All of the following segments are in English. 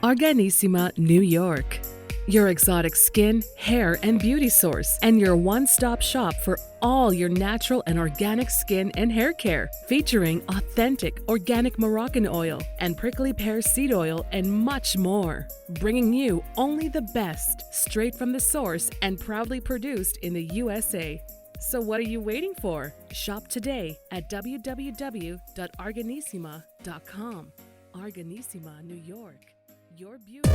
Arganissima, New York. Your exotic skin, hair, and beauty source, and your one-stop shop for all your natural and organic skin and hair care, featuring authentic organic Moroccan oil and prickly pear seed oil and much more. Bringing you only the best, straight from the source and proudly produced in the USA. So what are you waiting for? Shop today at www.arganissima.com. Arganissima, New York. Your beauty.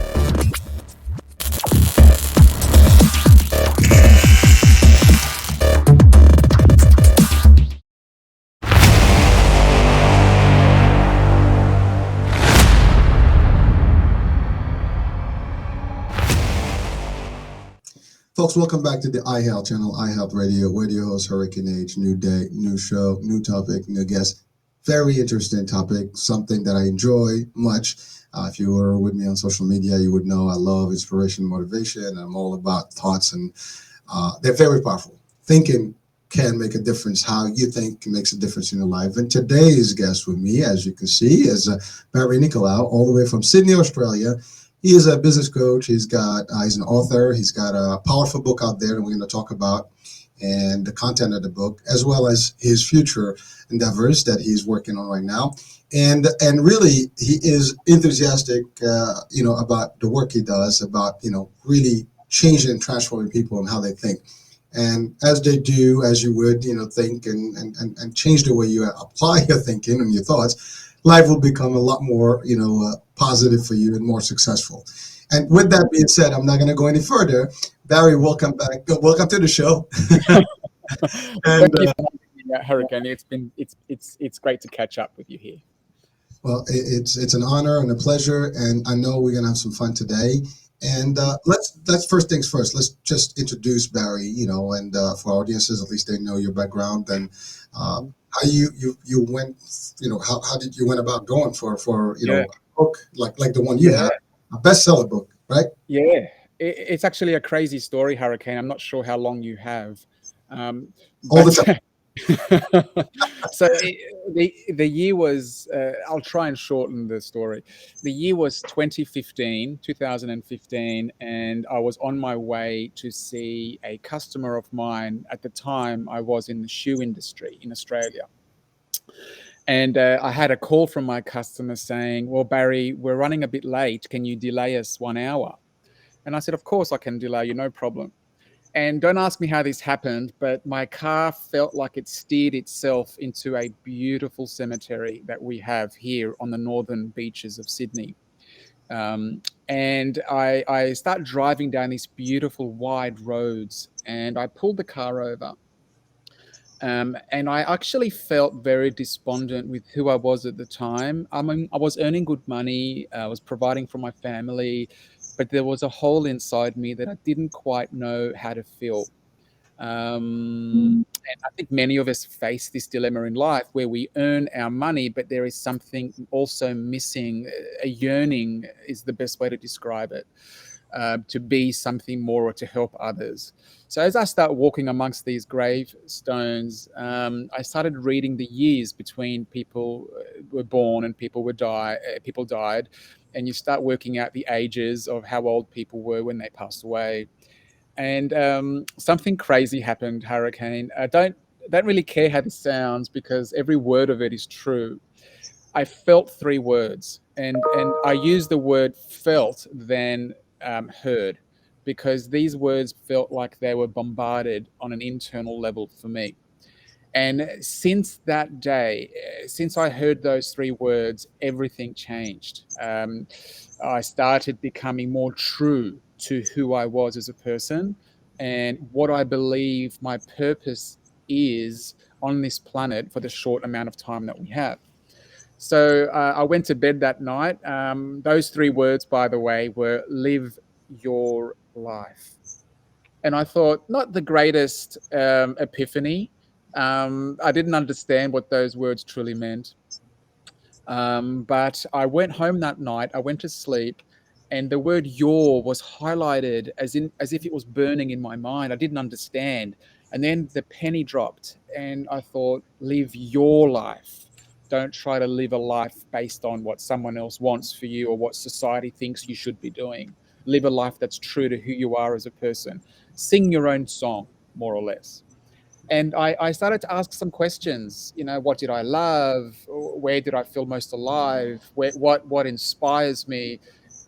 Folks, welcome back to the iHealth channel, iHealth Radio. We're your host, Hurricane H. New day, new show, new topic, new guest. Very interesting topic, something that I enjoy much. If you were with me on social media, you would know I love inspiration, motivation. I'm all about thoughts, and they're very powerful. Thinking can make a difference. How you think makes a difference in your life. And today's guest with me, as you can see, is Barry Nicolaou, all the way from Sydney, Australia. He is a business coach. He's an author. He's got a powerful book out there that we're going to talk about, and the content of the book, as well as his future endeavors that he's working on right now. And really, he is enthusiastic, about the work he does, about, really changing and transforming people and how they think. And as they do, as you would, think and change the way you apply your thinking and your thoughts, life will become a lot more, positive for you and more successful. And with that being said, I'm not going to go any further. Barry, welcome back. Welcome to the show. And thank you for having me, Hurricane. It's great to catch up with you here. Well, it's an honor and a pleasure, and I know we're going to have some fun today. And let's first things first. Let's just introduce Barry, and for our audiences, at least they know your background and how you went, how did you went about going for a book like the one you had, a bestseller book, right? Yeah, it's actually a crazy story, Hurricane. I'm not sure how long you have. All the time. So the year was, I'll try and shorten the story. The year was 2015, and I was on my way to see a customer of mine. At the time, I was in the shoe industry in Australia. And I had a call from my customer saying, well, Barry, we're running a bit late. Can you delay us 1 hour? And I said, of course I can delay you, no problem. And don't ask me how this happened, but my car felt like it steered itself into a beautiful cemetery that we have here on the northern beaches of Sydney. And I start driving down these beautiful wide roads, and I pulled the car over. And I actually felt very despondent with who I was at the time. I mean, I was earning good money, I was providing for my family, but there was a hole inside me that I didn't quite know how to fill. And I think many of us face this dilemma in life where we earn our money, but there is something also missing. A yearning is the best way to describe it, to be something more or to help others. So as I start walking amongst these gravestones, I started reading the years between people were born and people died, and you start working out the ages of how old people were when they passed away. And something crazy happened, Hurricane. I don't really care how this sounds because every word of it is true. I felt 3 words, and I used the word felt then heard, because these words felt like they were bombarded on an internal level for me. And since that day, since I heard those 3 words, everything changed. I started becoming more true to who I was as a person and what I believe my purpose is on this planet for the short amount of time that we have. So I went to bed that night. Those 3 words, by the way, were live your life. And I thought, not the greatest epiphany. I didn't understand what those words truly meant. But I went home that night, I went to sleep, and the word your was highlighted as if it was burning in my mind. I didn't understand. And then the penny dropped, and I thought, live your life. Don't try to live a life based on what someone else wants for you or what society thinks you should be doing. Live a life that's true to who you are as a person. Sing your own song, more or less. And I started to ask some questions. What did I love? Where did I feel most alive? What inspires me?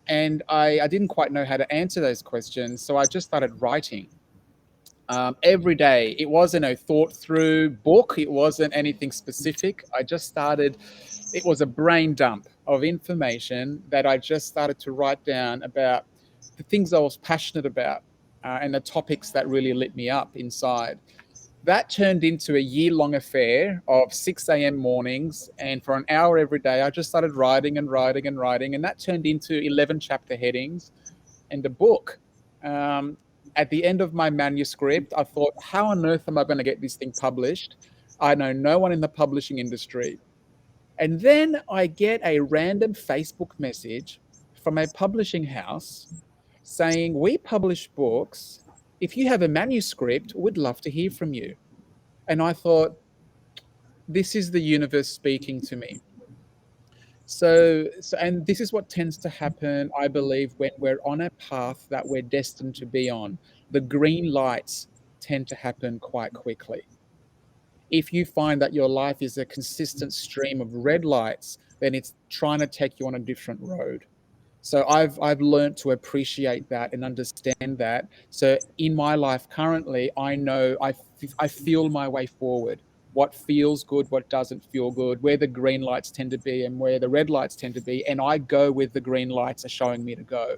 And I didn't quite know how to answer those questions, so I just started writing every day. It wasn't a thought through book. It wasn't anything specific. I just started. It was a brain dump of information that I just started to write down about the things I was passionate about, and the topics that really lit me up inside. That turned into a year-long affair of 6 a.m. mornings, and for an hour every day, I just started writing and writing and writing, and that turned into 11 chapter headings and a book. Um, at the end of my manuscript, I thought, how on earth am I going to get this thing published? I know no one in the publishing industry. And then I get a random Facebook message from a publishing house saying, we publish books. If you have a manuscript, we'd love to hear from you. And I thought, this is the universe speaking to me. And this is what tends to happen, I believe, when we're on a path that we're destined to be on. The green lights tend to happen quite quickly. If you find that your life is a consistent stream of red lights, then it's trying to take you on a different road. So I've learned to appreciate that and understand that. So in my life currently, I know I feel my way forward. What feels good, what doesn't feel good, where the green lights tend to be and where the red lights tend to be, and I go with the green lights are showing me to go,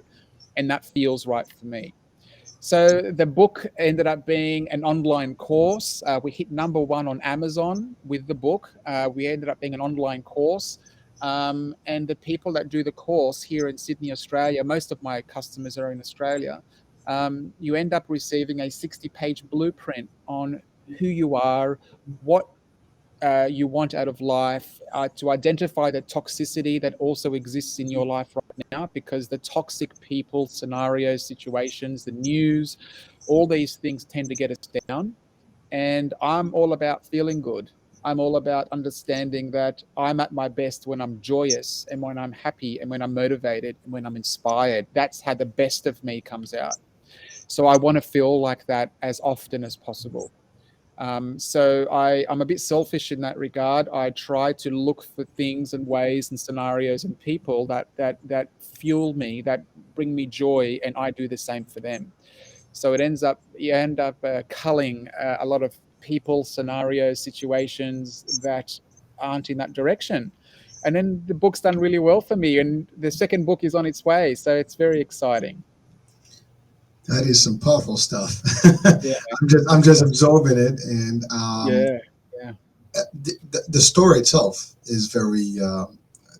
and that feels right for me. So the book ended up being an online course. We hit #1 on Amazon with the book. We ended up being an online course. And the people that do the course here in Sydney, Australia, most of my customers are in Australia. You end up receiving a 60-page blueprint on who you are, what you want out of life, to identify the toxicity that also exists in your life right now, because the toxic people, scenarios, situations, the news, all these things tend to get us down. And I'm all about feeling good. I'm all about understanding that I'm at my best when I'm joyous and when I'm happy and when I'm motivated and when I'm inspired. That's how the best of me comes out. So I want to feel like that as often as possible. So I'm a bit selfish in that regard. I try to look for things and ways and scenarios and people that fuel me, that bring me joy, and I do the same for them. So you end up culling a lot of people, scenarios, situations that aren't in that direction. And then the book's done really well for me, and the second book is on its way. So it's very exciting. That is some powerful stuff. Yeah, I'm just absorbing it, and yeah, yeah. the story itself is very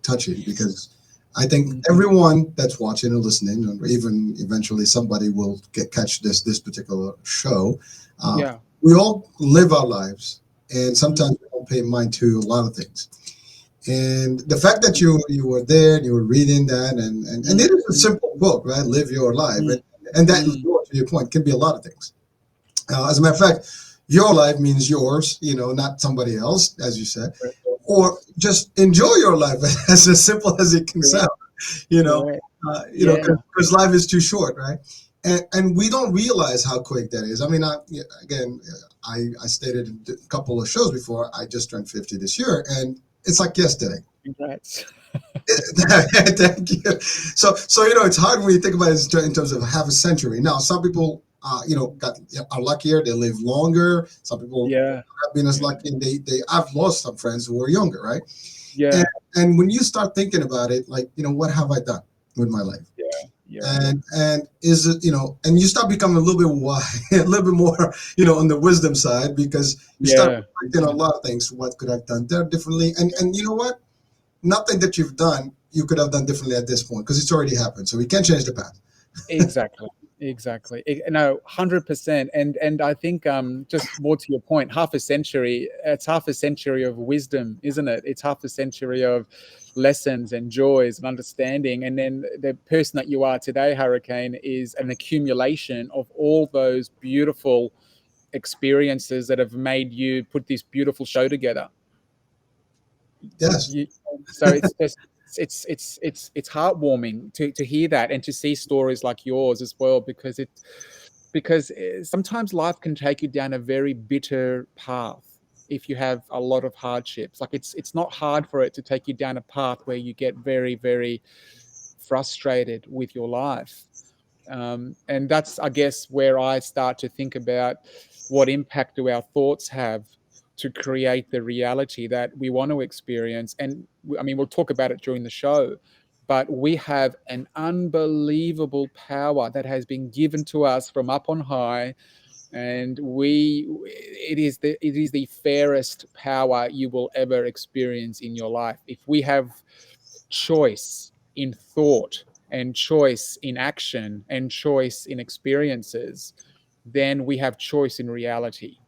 touching, because I think Mm. everyone that's watching and listening, or even eventually somebody will catch this particular show. Uh, Yeah. we all live our lives, and Mm. sometimes we don't pay mind to a lot of things. And the fact that you were there and you were reading that, and it Mm. is a simple book, right? Live your life, Mm. and that, Mm. to your point, can be a lot of things. As a matter of fact, your life means yours, not somebody else, as you said, or just enjoy your life, as simple as it can sound, you know, Correct. Yeah. because life is too short, right? And we don't realize how quick that is. I mean, again, I stated in a couple of shows before, I just turned 50 this year, and it's like yesterday. Congrats. Thank you. So it's hard when you think about it in terms of half a century. Now, some people, are luckier; they live longer. Some people Yeah. have been as Yeah. lucky, and they I've lost some friends who were younger, right? Yeah. And when you start thinking about it, like, what have I done with my life? Yeah. Yeah. And is it, and you start becoming a little bit wise, a little bit more, on the wisdom side, because you start Yeah. reflecting on a lot of things. What could I've done there differently? And you know what? Nothing that you've done you could have done differently at this point, because it's already happened. So we can't change the past. Exactly. Exactly. No, 100%. And I think just more to your point, half a century, it's half a century of wisdom, isn't it? It's half a century of lessons and joys and understanding. And then the person that you are today, Hurricane, is an accumulation of all those beautiful experiences that have made you put this beautiful show together. Yes. You, so it's just it's heartwarming to hear that and to see stories like yours as well, because sometimes life can take you down a very bitter path if you have a lot of hardships. Like it's not hard for it to take you down a path where you get very, very frustrated with your life. And that's, I guess, where I start to think about what impact do our thoughts have to create the reality that we want to experience. And I mean, we'll talk about it during the show, but we have an unbelievable power that has been given to us from up on high, and it is the fairest power you will ever experience in your life. If we have choice in thought and choice in action and choice in experiences, then we have choice in reality.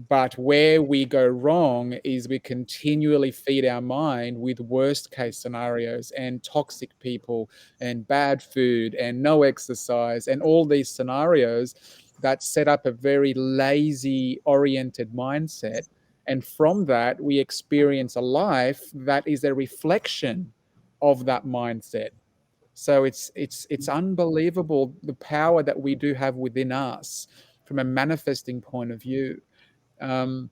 But where we go wrong is we continually feed our mind with worst case scenarios and toxic people and bad food and no exercise and all these scenarios that set up a very lazy oriented mindset. And from that, we experience a life that is a reflection of that mindset. So it's unbelievable the power that we do have within us from a manifesting point of view. Um,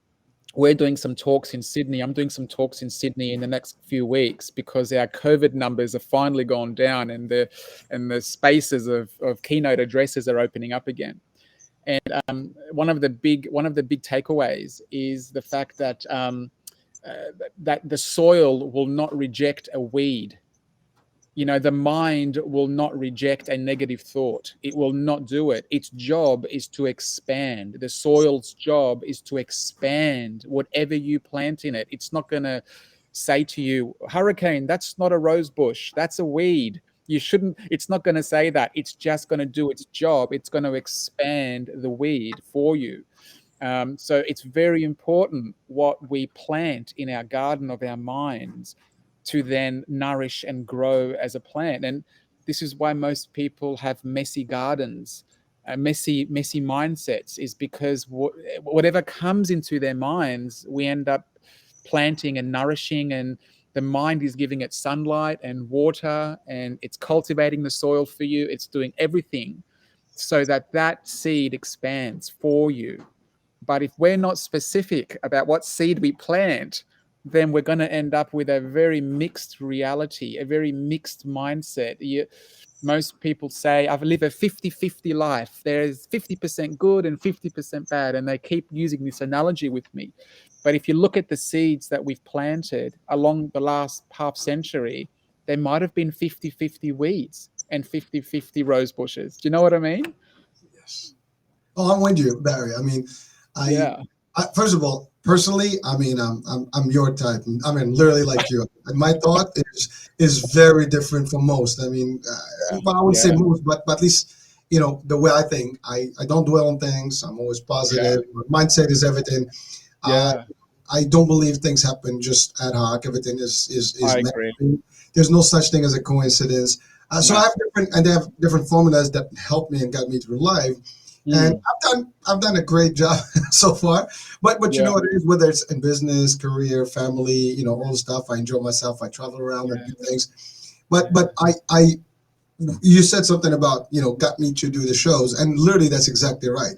we're doing some talks in Sydney. I'm doing some talks in Sydney in the next few weeks because our COVID numbers have finally gone down, and the spaces of keynote addresses are opening up again. And one of the big takeaways is the fact that that the soil will not reject a weed. The mind will not reject a negative thought. It will not do it. Its job is to expand. The soil's job is to expand whatever you plant in it. It's not going to say to you, hurricane, that's not a rose bush, that's a weed. You shouldn't, it's not going to say that. It's just going to do its job. It's going to expand the weed for you. So it's very important what we plant in our garden of our minds to then nourish and grow as a plant. And this is why most people have messy gardens, messy mindsets, is because whatever comes into their minds, we end up planting and nourishing, and the mind is giving it sunlight and water, and it's cultivating the soil for you. It's doing everything so that that seed expands for you. But if we're not specific about what seed we plant, then we're going to end up with a very mixed reality, a very mixed mindset. Most people say, I've lived a 50-50 life. There's 50% good and 50% bad. And they keep using this analogy with me. But if you look at the seeds that we've planted along the last half century, there might have been 50-50 weeds and 50-50 rose bushes. Do you know what I mean? Yes. Oh, I'm with you, Barry. I mean, I, Yeah. first of all, personally, I mean, I'm your type. I mean, literally like you. And my thought is very different from most. I mean, Yeah. well, I wouldn't say Yeah. most, but at least the way I think. I don't dwell on things. I'm always Yeah. positive. My mindset is everything. Uh, Yeah. I don't believe things happen just ad hoc. Everything is I meant agree. to be. There's no such thing as a coincidence. So I No. have they have different formulas that help me and got me through life. And Mm. I've done a great job so far. But you know Yeah. what it is, whether it's in business, career, family, all the stuff. I enjoy myself. I travel around and Yeah. do things. But Yeah. I you said something about got me to do the shows, and literally that's exactly right.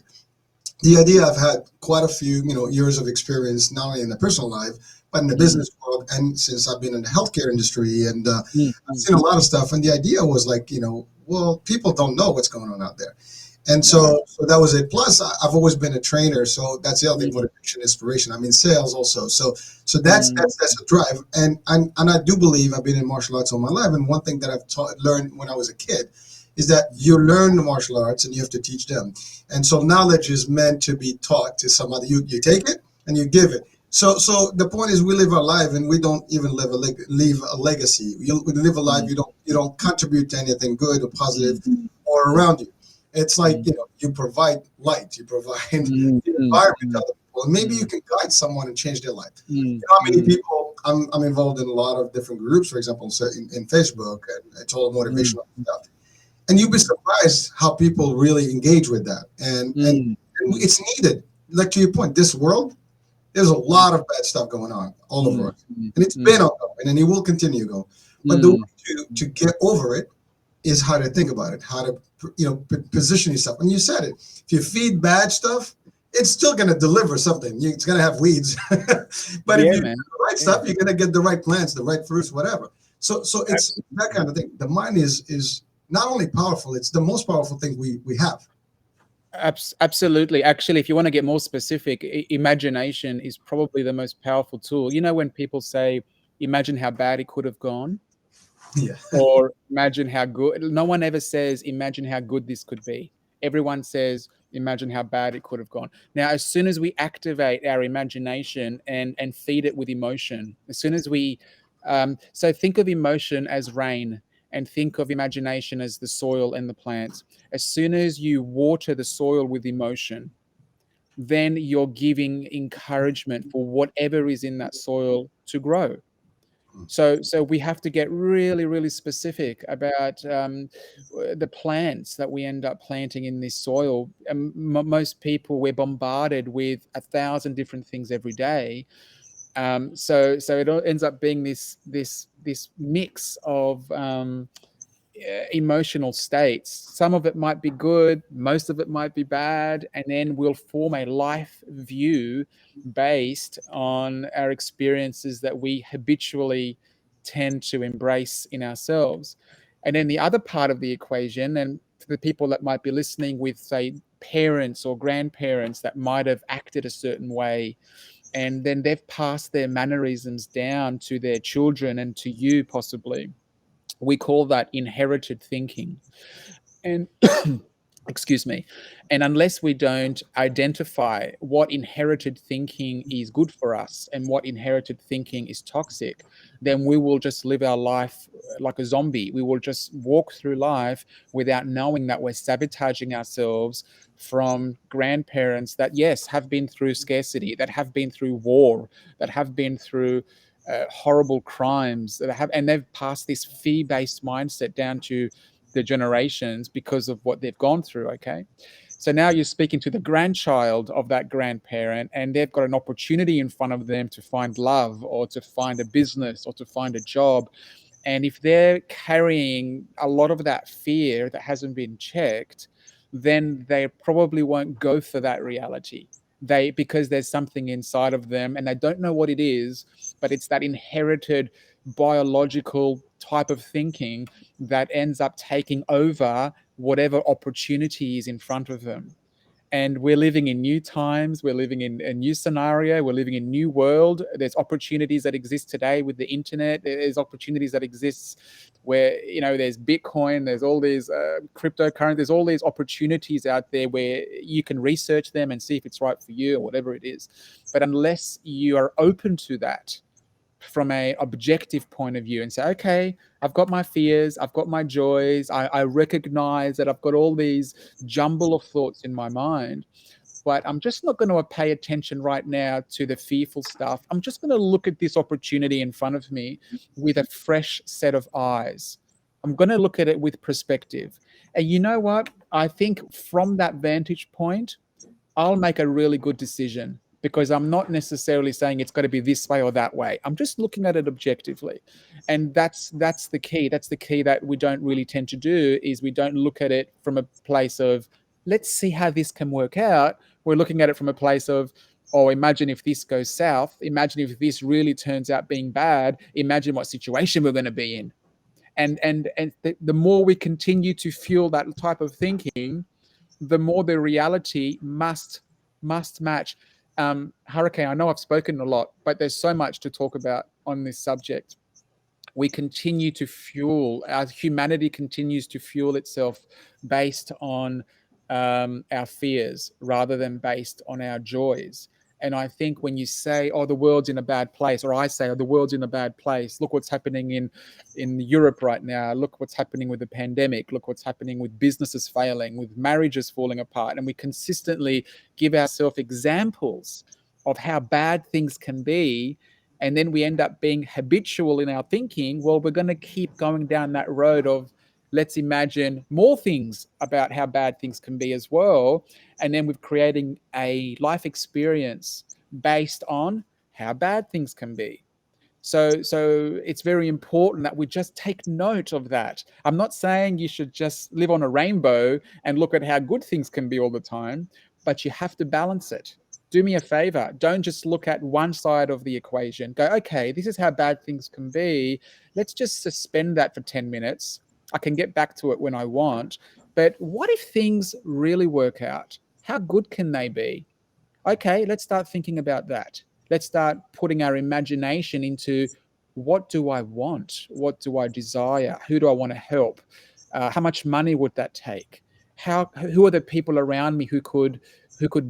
The idea, I've had quite a few years of experience, not only in the personal life but in the Mm. business world, and since I've been in the healthcare industry, and Mm. I've Mm. seen a lot of stuff. And the idea was like, well, people don't know what's going on out there. And No. so that was it. Plus, I've always been a trainer, so that's the other thing: Mm. motivation, inspiration. I mean, sales also. So that's Mm. that's a drive. And I do believe I've been in martial arts all my life. And one thing that I've learned when I was a kid is that you learn the martial arts and you have to teach them. And so knowledge is meant to be taught to somebody. You take it and you give it. So the point is, we live our life and we don't even leave a legacy. We live a life, Mm. you don't contribute to anything good or positive Mm. or around you. It's like, Mm. you provide light, you provide Mm. the Mm. environment to Mm. other people, and maybe you Mm. can guide someone and change their life. Mm. How many Mm. people? I'm involved in a lot of different groups, for example, so in Facebook, and it's all Mm. motivational stuff. And you'd be surprised how people really engage with that, and Mm. it's needed. Like, to your point, this world, There's a lot of bad stuff going on all over Mm, us, mm, and it's mm, been ongoing, and it will continue going. But the way mm. to get over it is how to think about it, how to position yourself. And you said it. If you feed bad stuff, it's still going to deliver something. It's going to have weeds, but if you Yeah, do man. the right Yeah, stuff, you're going to get the right plants, the right fruits, whatever. So it's that absolutely. kind of thing. The mind is not only powerful; it's the most powerful thing we have. Absolutely. Actually, if you want to get more specific, imagination is probably the most powerful tool. You know, when people say, imagine how bad it could have gone, Yeah. or imagine how good, no one ever says, imagine how good this could be. Everyone says, imagine how bad it could have gone. Now, as soon as we activate our imagination and feed it with emotion, as soon as we, so think of emotion as rain and think of imagination as the soil and the plants. As soon as you water the soil with emotion, then you're giving encouragement for whatever is in that soil to grow. So we have to get really, really specific about the plants that we end up planting in this soil. Most people, we're bombarded with 1,000 different things every day. So it all ends up being this mix of emotional states. Some of it might be good, most of it might be bad, and then we'll form a life view based on our experiences that we habitually tend to embrace in ourselves. And then the other part of the equation, and for the people that might be listening with, say, parents or grandparents that might have acted a certain way, and then they've passed their mannerisms down to their children and to you possibly, we call that inherited thinking. And excuse me. And unless we don't identify what inherited thinking is good for us and what inherited thinking is toxic, then we will just live our life like a zombie. We will just walk through life without knowing that we're sabotaging ourselves from grandparents that, yes, have been through scarcity, that have been through war, that have been through horrible crimes, that have, and they've passed this fear-based mindset down to the generations because of what they've gone through. Okay. So now you're speaking to the grandchild of that grandparent, and they've got an opportunity in front of them to find love or to find a business or to find a job. And if they're carrying a lot of that fear that hasn't been checked, then they probably won't go for that reality. Because there's something inside of them and they don't know what it is, but it's that inherited biological type of thinking that ends up taking over whatever opportunity is in front of them. And we're living in new times, we're living in a new scenario, we're living in a new world. There's opportunities that exist today with the internet, there's opportunities that exist where, you know, there's Bitcoin, there's all these cryptocurrency, there's all these opportunities out there where you can research them and see if it's right for you or whatever it is. But unless you are open to that from a objective point of view and say, okay, I've got my fears, I've got my joys, I recognize that I've got all these jumble of thoughts in my mind, but I'm just not going to pay attention right now to the fearful stuff. I'm just going to look at this opportunity in front of me with a fresh set of eyes. I'm going to look at it with perspective. And you know what? I think from that vantage point, I'll make a really good decision because I'm not necessarily saying it's got to be this way or that way. I'm just looking at it objectively. And that's the key. That's the key that we don't really tend to do, is we don't look at it from a place of, let's see how this can work out. We're looking at it from a place of, oh, imagine if this goes south. Imagine if this really turns out being bad. Imagine what situation we're going to be in. And the more we continue to fuel that type of thinking, the more the reality must match. Hurricane, I know I've spoken a lot, but there's so much to talk about on this subject. We continue to fuel, our humanity continues to fuel itself based on our fears rather than based on our joys. And I think when you say, oh, the world's in a bad place, or I say, oh, the world's in a bad place, look what's happening in Europe right now, look what's happening with the pandemic, look what's happening with businesses failing, with marriages falling apart, and we consistently give ourselves examples of how bad things can be, and then we end up being habitual in our thinking, well, we're going to keep going down that road of let's imagine more things about how bad things can be as well. And then with creating a life experience based on how bad things can be. So it's very important that we just take note of that. I'm not saying you should just live on a rainbow and look at how good things can be all the time, but you have to balance it. Do me a favor. Don't just look at one side of the equation. Go, okay, this is how bad things can be. Let's just suspend that for 10 minutes. I can get back to it when I want. But what if things really work out? How good can they be? Okay, let's start thinking about that. Let's start putting our imagination into, what do I want? What do I desire? Who do I want to help? How much money would that take? Who are the people around me who could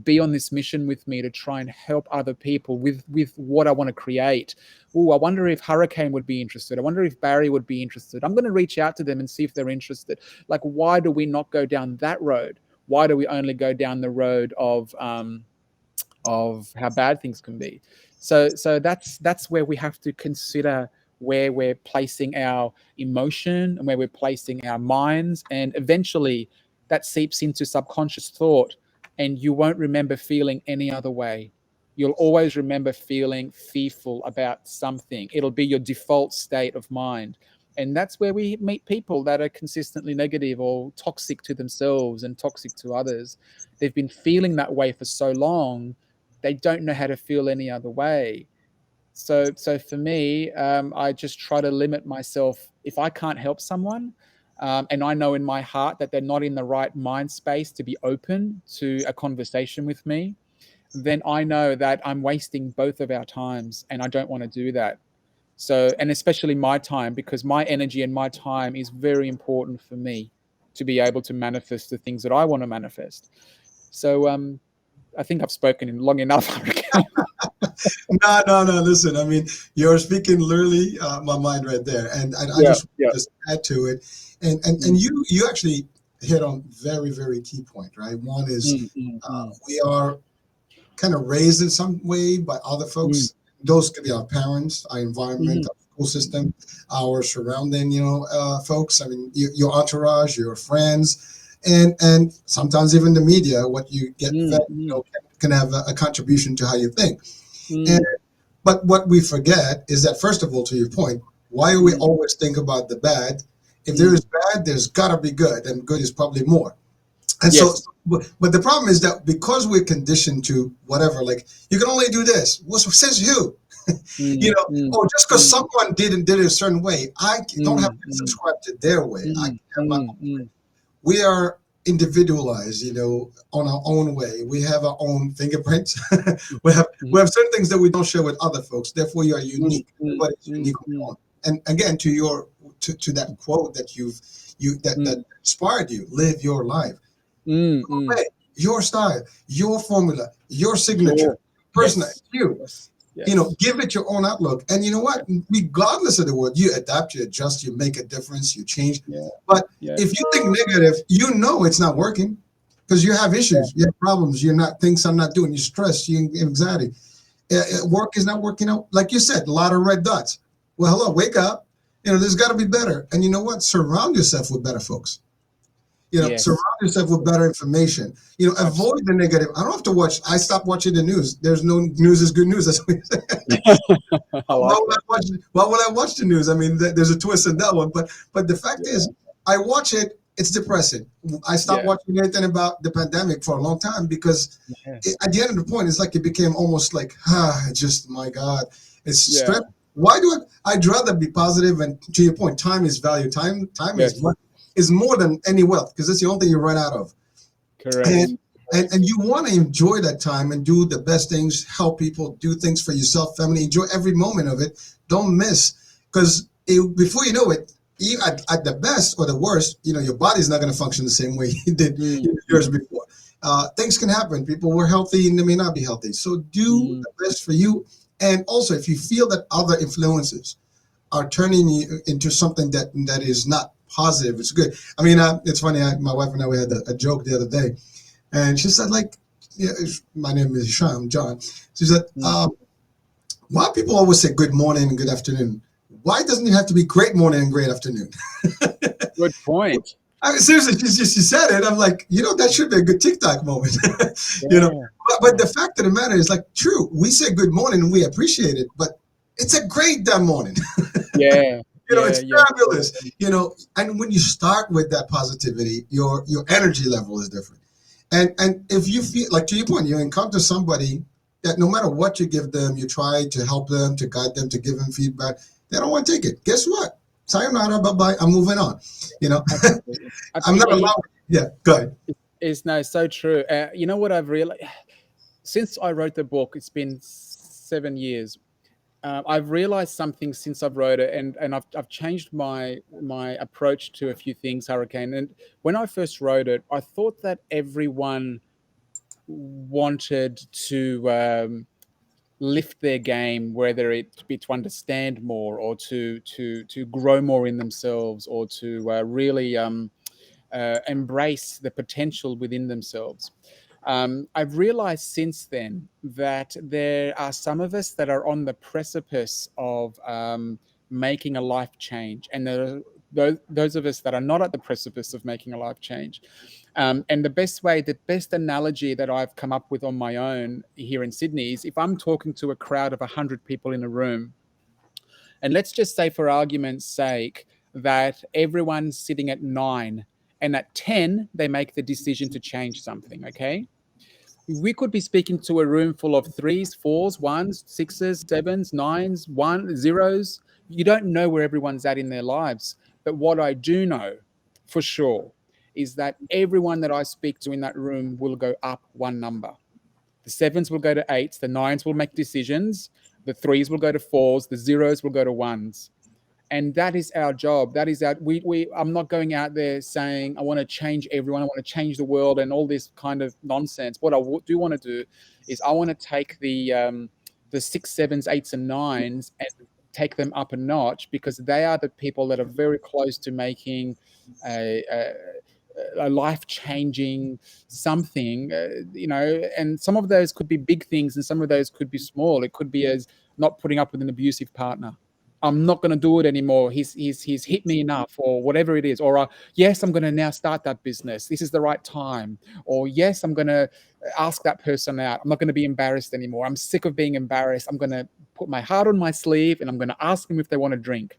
be on this mission with me to try and help other people with what I want to create? Oh, I wonder if Hurricane would be interested. I wonder if Barry would be interested. I'm going to reach out to them and see if they're interested. Like, why do we not go down that road? Why do we only go down the road of how bad things can be? So that's where we have to consider where we're placing our emotion and where we're placing our minds, and eventually that seeps into subconscious thought, and you won't remember feeling any other way. You'll always remember feeling fearful about something. It'll be your default state of mind. And that's where we meet people that are consistently negative or toxic to themselves and toxic to others. They've been feeling that way for so long, they don't know how to feel any other way. So for me, I just try to limit myself. If I can't help someone, and I know in my heart that they're not in the right mind space to be open to a conversation with me, then I know that I'm wasting both of our times, and I don't want to do that. So, and especially my time, because my energy and my time is very important for me to be able to manifest the things that I want to manifest. So, I think I've spoken long enough. No. Listen, I mean, you're speaking literally my mind right there, and I Yeah, just yeah. just add to it, and you actually hit on very very key point, right? One is we are kind of raised in some way by other folks. Those could be our parents, our environment, our school system, our surrounding, folks. I mean, your entourage, your friends, and sometimes even the media. What you get fed, can have a contribution to how you think. And but what we forget is that, first of all, to your point, why do we always think about the bad? If there is bad, there's gotta be good, and good is probably more. And so, Yes. but the problem is that because we're conditioned to whatever, like, you can only do this. What says you? Or just because someone did it a certain way, I don't have to subscribe to their way. I can have my own way. We are individualized, on our own way. We have our own fingerprints. we have certain things that we don't share with other folks. Therefore, you are unique. Everybody's unique on their own. And again, to that quote that inspired you, live your life. Your way, your style, your formula, your signature, personal, you. Yes. Give it your own outlook. And you know what? Regardless of the word, you adapt, you adjust, you make a difference, you change. But if you think negative, it's not working, because you have issues, you have problems, things are not doing, you're stressed, you're anxiety. Work is not working out. Like you said, a lot of red dots. Well, hello, wake up. There's got to be better. And you know what? Surround yourself with better folks. Surround yourself with better information. Avoid the negative. I don't have to watch. I stopped watching the news. There's no news is good news. That's what you say. Why would I watch the news? I mean, there's a twist in that one. But the fact is, I watch it. It's depressing. I stopped watching anything about the pandemic for a long time, because at the end of the point, it's like it became almost like, just, my God, it's stress. Why do I'd rather be positive. And to your point, time is value. Time is more than any wealth, because it's the only thing you run out of. Correct. And you want to enjoy that time and do the best things, help people, do things for yourself, family, enjoy every moment of it. Don't miss, because before you know it, at the best or the worst, your body's not going to function the same way it did years before. Things can happen. People were healthy and they may not be healthy. So do the best for you. And also, if you feel that other influences are turning you into something that is not positive, it's good. I mean, it's funny. My wife and I, we had a joke the other day, and she said, my name is John. She said, why people always say good morning and good afternoon? Why doesn't it have to be great morning and great afternoon? Good point. I mean, seriously, she said it. I'm like, that should be a good TikTok moment. you know, Yeah. but the fact of the matter is, like, true, we say good morning and we appreciate it, but it's a great damn morning. Yeah. It's fabulous. And when you start with that positivity, your energy level is different. And if you feel like, to your point, you encounter somebody that no matter what you give them, you try to help them, to guide them, to give them feedback, they don't want to take it. Guess what? Sayonara, bye bye. I'm moving on. Absolutely. I'm not Absolutely. allowed. Yeah, go ahead. It's no, so true. You know what I've realized since I wrote the book? It's been 7 years. I've realized something since I've wrote it, and I've changed my approach to a few things, Hurricane. And when I first wrote it, I thought that everyone wanted to lift their game, whether it be to understand more or to grow more in themselves, or to really embrace the potential within themselves. I've realized since then that there are some of us that are on the precipice of making a life change, and there are those of us that are not at the precipice of making a life change. And the best analogy that I've come up with on my own here in Sydney is, if I'm talking to a crowd of 100 people in a room, and let's just say, for argument's sake, that everyone's sitting at 9, and at 10, they make the decision to change something, okay? We could be speaking to a room full of 3s, 4s, 1s, 6s, 7s, 9s, 0s. You don't know where everyone's at in their lives. But what I do know for sure is that everyone that I speak to in that room will go up one number. The 7s will go to 8s, the 9s will make decisions, the 3s will go to 4s, the 0s will go to 1s. And that is our job. That is our I'm not going out there saying I want to change everyone, I want to change the world and all this kind of nonsense. What I do want to do is, I want to take the 6, 7s, 8s and 9s and take them up a notch, because they are the people that are very close to making a life-changing something, and some of those could be big things and some of those could be small. It could be as not putting up with an abusive partner. I'm not going to do it anymore. He's hit me enough, or whatever it is. Or yes, I'm going to now start that business. This is the right time. Or yes, I'm going to ask that person out. I'm not going to be embarrassed anymore. I'm sick of being embarrassed. I'm going to put my heart on my sleeve, and I'm going to ask them if they want to drink.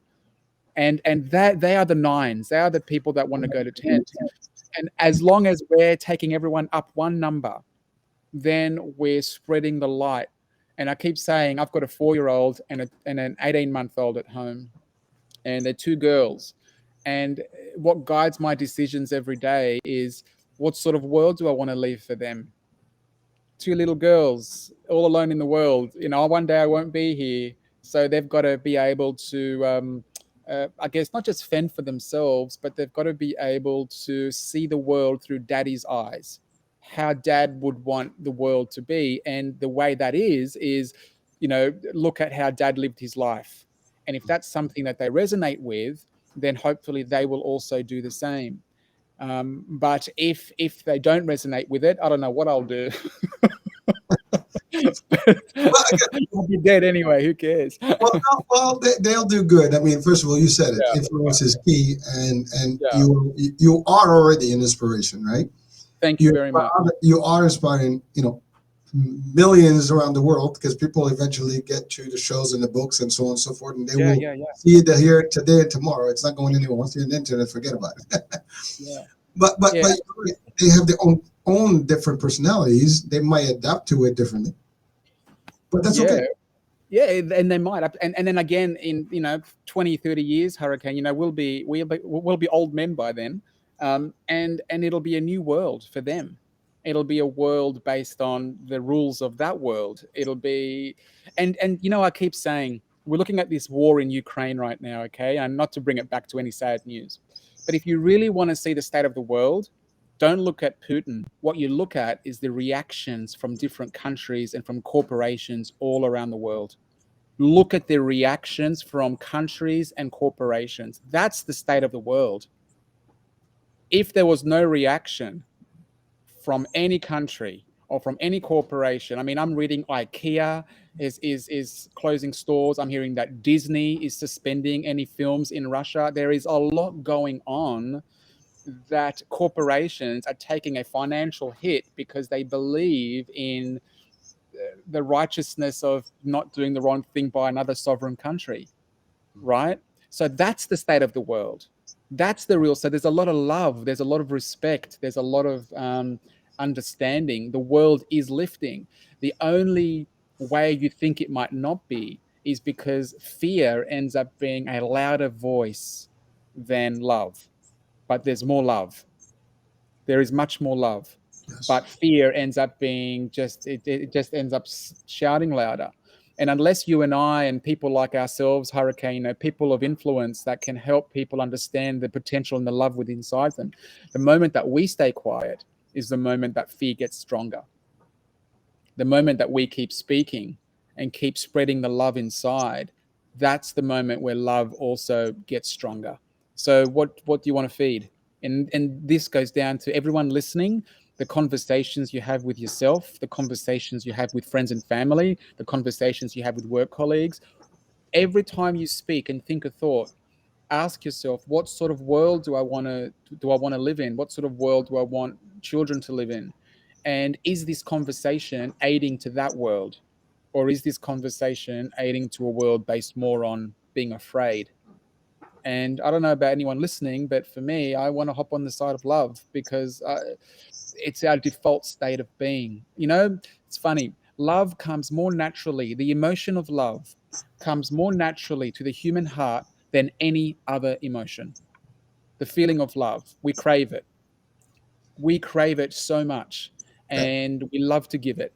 And that they are the 9s. They are the people that want to go to 10s. And as long as we're taking everyone up one number, then we're spreading the light. And I keep saying, I've got a 4-year-old and an 18-month-old at home, and they're 2 girls. And what guides my decisions every day is, what sort of world do I want to leave for them? 2 little girls all alone in the world. One day I won't be here, so they've got to be able to, I guess, not just fend for themselves, but they've got to be able to see the world through daddy's eyes, how dad would want the world to be. And the way that is, look at how dad lived his life. And if that's something that they resonate with, then hopefully they will also do the same. But if they don't resonate with it, I don't know what I'll do. Well, again, I'll be dead anyway. Who cares? they'll do good. I mean, first of all, you said it. Yeah, Influence is key, and yeah. you are already an inspiration, right? Thank you very much. You are inspiring, millions around the world, because people eventually get to the shows and the books and so on and so forth, and they will see it here today and tomorrow. It's not going anywhere. Once you're on the internet, forget about it. Yeah. But they have their own different personalities. They might adapt to it differently, but that's okay. Yeah, and they might. And then again, in 20, 30 years, Hurricane, we'll be old men by then, and it'll be a new world for them. It'll be a world based on the rules of that world. It'll be, and I keep saying, we're looking at this war in Ukraine right now, okay? And not to bring it back to any sad news, but if you really want to see the state of the world, don't look at Putin. What you look at is the reactions from different countries and from corporations all around the world. Look at the reactions from countries and corporations. That's the state of the world. If there was no reaction from any country or from any corporation. I mean, I'm reading IKEA is closing stores. I'm hearing that Disney is suspending any films in Russia. There is a lot going on, that corporations are taking a financial hit because they believe in the righteousness of not doing the wrong thing by another sovereign country, right? So that's the state of the world. That's the real. So there's a lot of love. There's a lot of respect. There's a lot of understanding. The world is lifting. The only way you think it might not be is because fear ends up being a louder voice than love. But there's more love. There is much more love. Yes. But fear ends up being it just ends up shouting louder. And unless you and I and people like ourselves, Hurricane, people of influence that can help people understand the potential and the love within inside them, the moment that we stay quiet is the moment that fear gets stronger. The moment that we keep speaking and keep spreading the love inside, that's the moment where love also gets stronger. So what do you want to feed? And this goes down to everyone listening, the conversations you have with yourself, the conversations you have with friends and family, the conversations you have with work colleagues. Every time you speak and think a thought, ask yourself, what sort of world do I want to live in? What sort of world do I want children to live in? And is this conversation aiding to that world? Or is this conversation aiding to a world based more on being afraid? And I don't know about anyone listening, but for me, I want to hop on the side of love because it's our default state of being. It's funny. Love comes more naturally. The emotion of love comes more naturally to the human heart than any other emotion. The feeling of love, we crave it. We crave it so much, and we love to give it.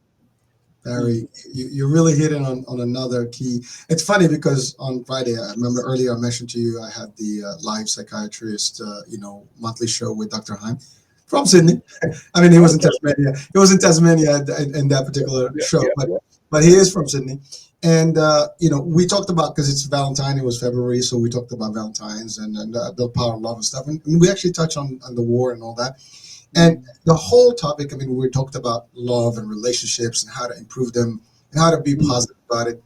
Barry, you really hit on another key. It's funny because on Friday, I remember earlier I mentioned to you I had the live psychiatrist, monthly show with Dr. Heim from Sydney. I mean, he was in Tasmania. He was in Tasmania in that particular show, but he is from Sydney. And we talked about, because it's Valentine. It was February, so we talked about Valentines and the power of love and stuff. And we actually touched on the war and all that. And the whole topic, I mean, we talked about love and relationships and how to improve them and how to be positive about it.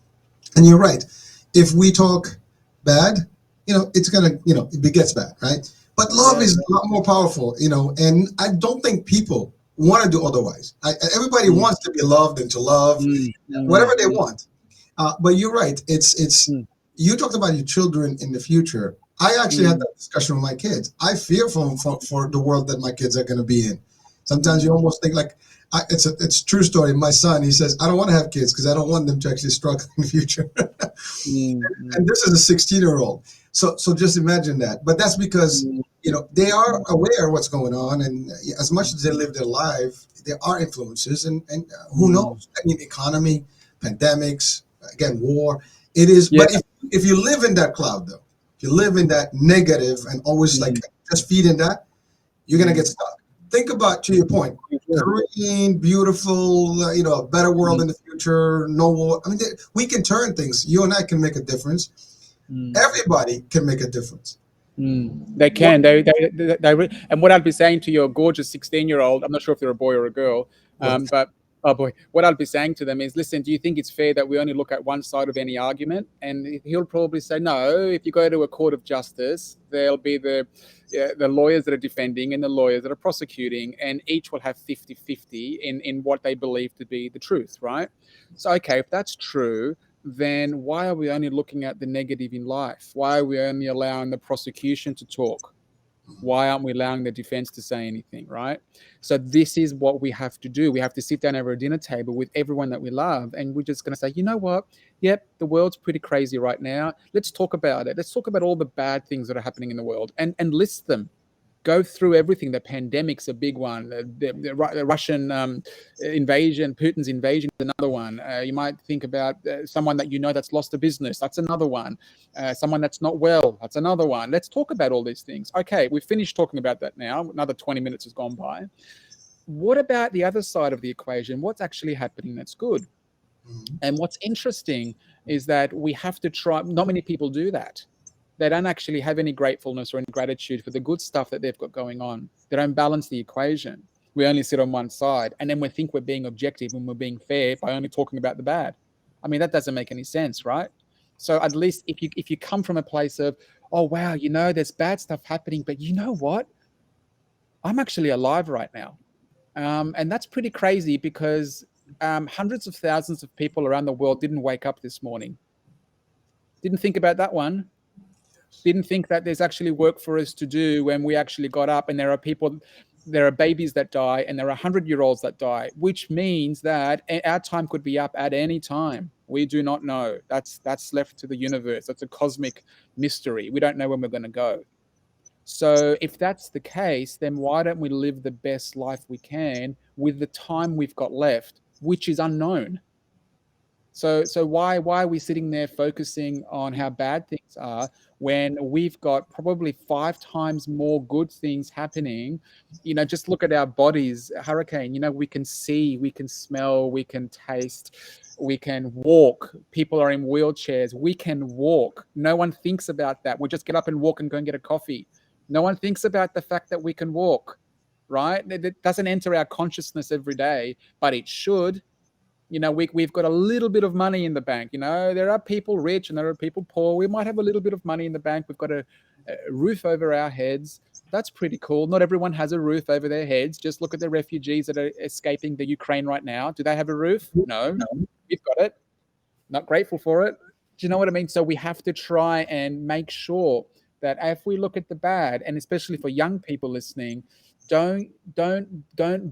And you're right. If we talk bad, it's going to, it begets bad, right? But love is a lot more powerful, and I don't think people want to do otherwise. Everybody wants to be loved and to love whatever they want. But you're right. It's you talked about your children in the future. I actually had that discussion with my kids. I fear for the world that my kids are going to be in. Sometimes you almost think like, it's a true story. My son, he says, I don't want to have kids because I don't want them to actually struggle in the future. And this is a 16-year-old. So just imagine that. But that's because, they are aware of what's going on. And as much as they live their life, there are influences. And who knows? I mean, economy, pandemics, again, war. It is. Yeah. But if you live in that cloud, though, if you live in that negative and always like just feeding that, you're going to get stuck. Think about, to your point, green, beautiful, a better world in the future, no war. I mean, we can turn things. You and I can make a difference. Everybody can make a difference. They can. They and what I'd be saying to your gorgeous 16-year-old, I'm not sure if they're a boy or a girl, but oh boy, what I'd be saying to them is, listen, do you think it's fair that we only look at one side of any argument? And he'll probably say, no, if you go to a court of justice, there'll be the lawyers that are defending and the lawyers that are prosecuting, and each will have 50-50 in what they believe to be the truth, right? So, okay, if that's true, then why are we only looking at the negative in life? Why are we only allowing the prosecution to talk? Why aren't we allowing the defense to say anything, right? So this is what we have to do. We have to sit down over a dinner table with everyone that we love, and we're just going to say, you know what? Yep, the world's pretty crazy right now. Let's talk about it. Let's talk about all the bad things that are happening in the world and list them. Go through everything. The pandemic's a big one. The Russian invasion, Putin's invasion is another one. You might think about someone that that's lost a business. That's another one. Someone that's not well. That's another one. Let's talk about all these things. Okay, we've finished talking about that now. Another 20 minutes has gone by. What about the other side of the equation? What's actually happening that's good? And what's interesting is that we have to try. Not many people do that. They don't actually have any gratefulness or any gratitude for the good stuff that they've got going on. They don't balance the equation. We only sit on one side, and then we think we're being objective and we're being fair by only talking about the bad. I mean, that doesn't make any sense, right? So at least if you come from a place of, oh wow, there's bad stuff happening, but you know what? I'm actually alive right now. And that's pretty crazy because hundreds of thousands of people around the world didn't wake up this morning. Didn't think about that one. Didn't think that there's actually work for us to do when we actually got up, and there are babies that die, and there are 100-year-olds that die, which means that our time could be up at any time. We do not know. That's left to the universe. That's a cosmic mystery. We don't know when we're going to go. So if that's the case, then why don't we live the best life we can with the time we've got left, which is unknown? So why are we sitting there focusing on how bad things are when we've got probably 5 times more good things happening? Just look at our bodies, Hurricane. We can see, we can smell, we can taste, we can walk. People are in wheelchairs. We can walk. No one thinks about that. We just get up and walk and go and get a coffee. No one thinks about the fact that we can walk, right? It doesn't enter our consciousness every day, but it should. We've got a little bit of money in the bank. There are people rich and there are people poor. We might have a little bit of money in the bank. We've got a roof over our heads. That's pretty cool. Not everyone has a roof over their heads. Just look at the refugees that are escaping the Ukraine right now. Do they have a roof? No. We've got it. Not grateful for it. Do you know what I mean? So we have to try and make sure that if we look at the bad, and especially for young people listening, don't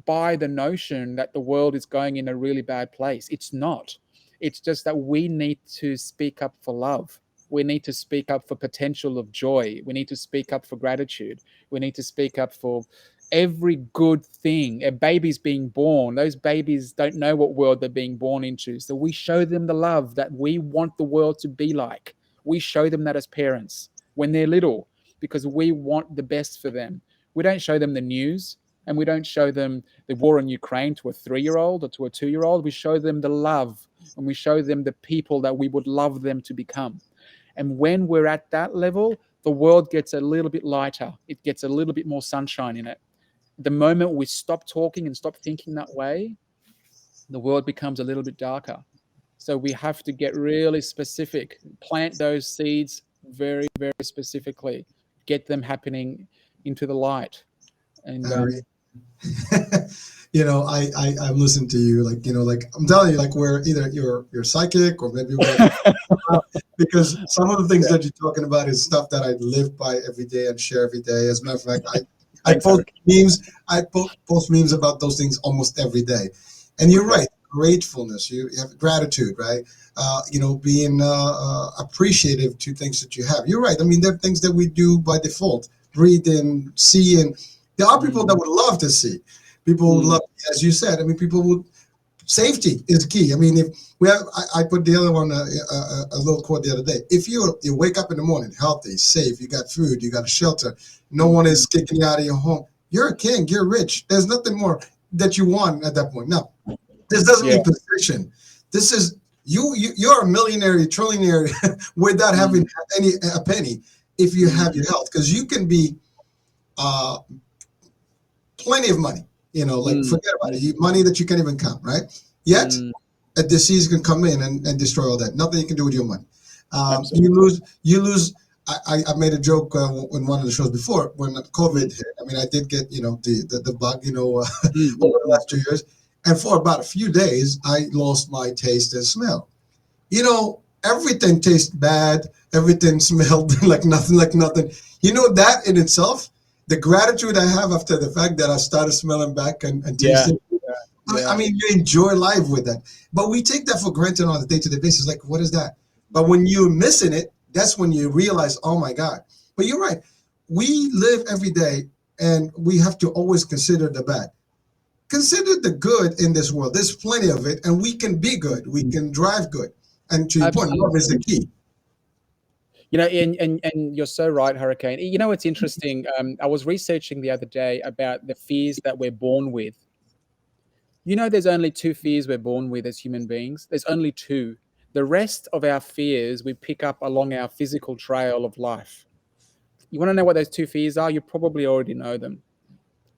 buy the notion that the world is going in a really bad place. It's not. It's just that we need to speak up for love. We need to speak up for potential of joy. We need to speak up for gratitude. We need to speak up for every good thing. A baby's being born. Those babies don't know what world they're being born into. So we show them the love that we want the world to be like. We show them that as parents when they're little, because we want the best for them. We don't show them the news, and we don't show them the war in Ukraine to a 3-year-old or to a 2-year-old. We show them the love, and we show them the people that we would love them to become. And when we're at that level, the world gets a little bit lighter. It gets a little bit more sunshine in it. The moment we stop talking and stop thinking that way, the world becomes a little bit darker. So we have to get really specific, plant those seeds very, very specifically, get them happening into the light. And I'm listening to you, like I'm telling you, like we're either you're psychic or maybe we're because some of the things that you're talking about is stuff that I live by every day and share every day. As a matter of fact, I Thanks, post Eric. memes. I post memes about those things almost every day. And you're right, gratefulness. You have gratitude, right? Being appreciative to things that you have. You're right. I mean, there are things that we do by default: breathe in, see in. There are people that would love to see. People would love, as you said. I mean, people would. Safety is key. I mean, if we have, I put the other one, a little quote the other day. If you wake up in the morning healthy, safe, you got food, you got a shelter, no one is kicking you out of your home, you're a king, you're rich. There's nothing more that you want at that point. Now, this doesn't mean position. This is you're a millionaire, a trillionaire without having a penny if you have your health, because you can be plenty of money. Forget about it. Money that you can't even count, right? Yet, a disease can come in and destroy all that. Nothing you can do with your money. You lose. I made a joke in one of the shows before when COVID hit. I mean, I did get the bug over the last 2 years, and for about a few days, I lost my taste and smell. Everything tastes bad. Everything smelled like nothing. That in itself. The gratitude I have after the fact that I started smelling back and tasting. Yeah. I mean, you enjoy life with that. But we take that for granted on a day-to-day basis. Like, what is that? But when you're missing it, that's when you realize, oh, my God. But you're right. We live every day, and we have to always consider the bad. Consider the good in this world. There's plenty of it, and we can be good. We can drive good. And to your point, love is the key. And you're so right, Hurricane. It's interesting. I was researching the other day about the fears that we're born with. There's only 2 fears we're born with as human beings. There's only 2. The rest of our fears we pick up along our physical trail of life. You want to know what those 2 fears are? You probably already know them.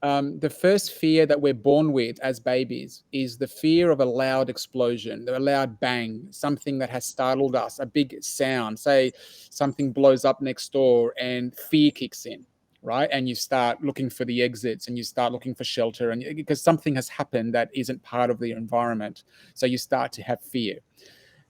The first fear that we're born with as babies is the fear of a loud explosion, a loud bang, something that has startled us, a big sound. Say something blows up next door and fear kicks in, right? And you start looking for the exits and you start looking for shelter, and because something has happened that isn't part of the environment. So you start to have fear.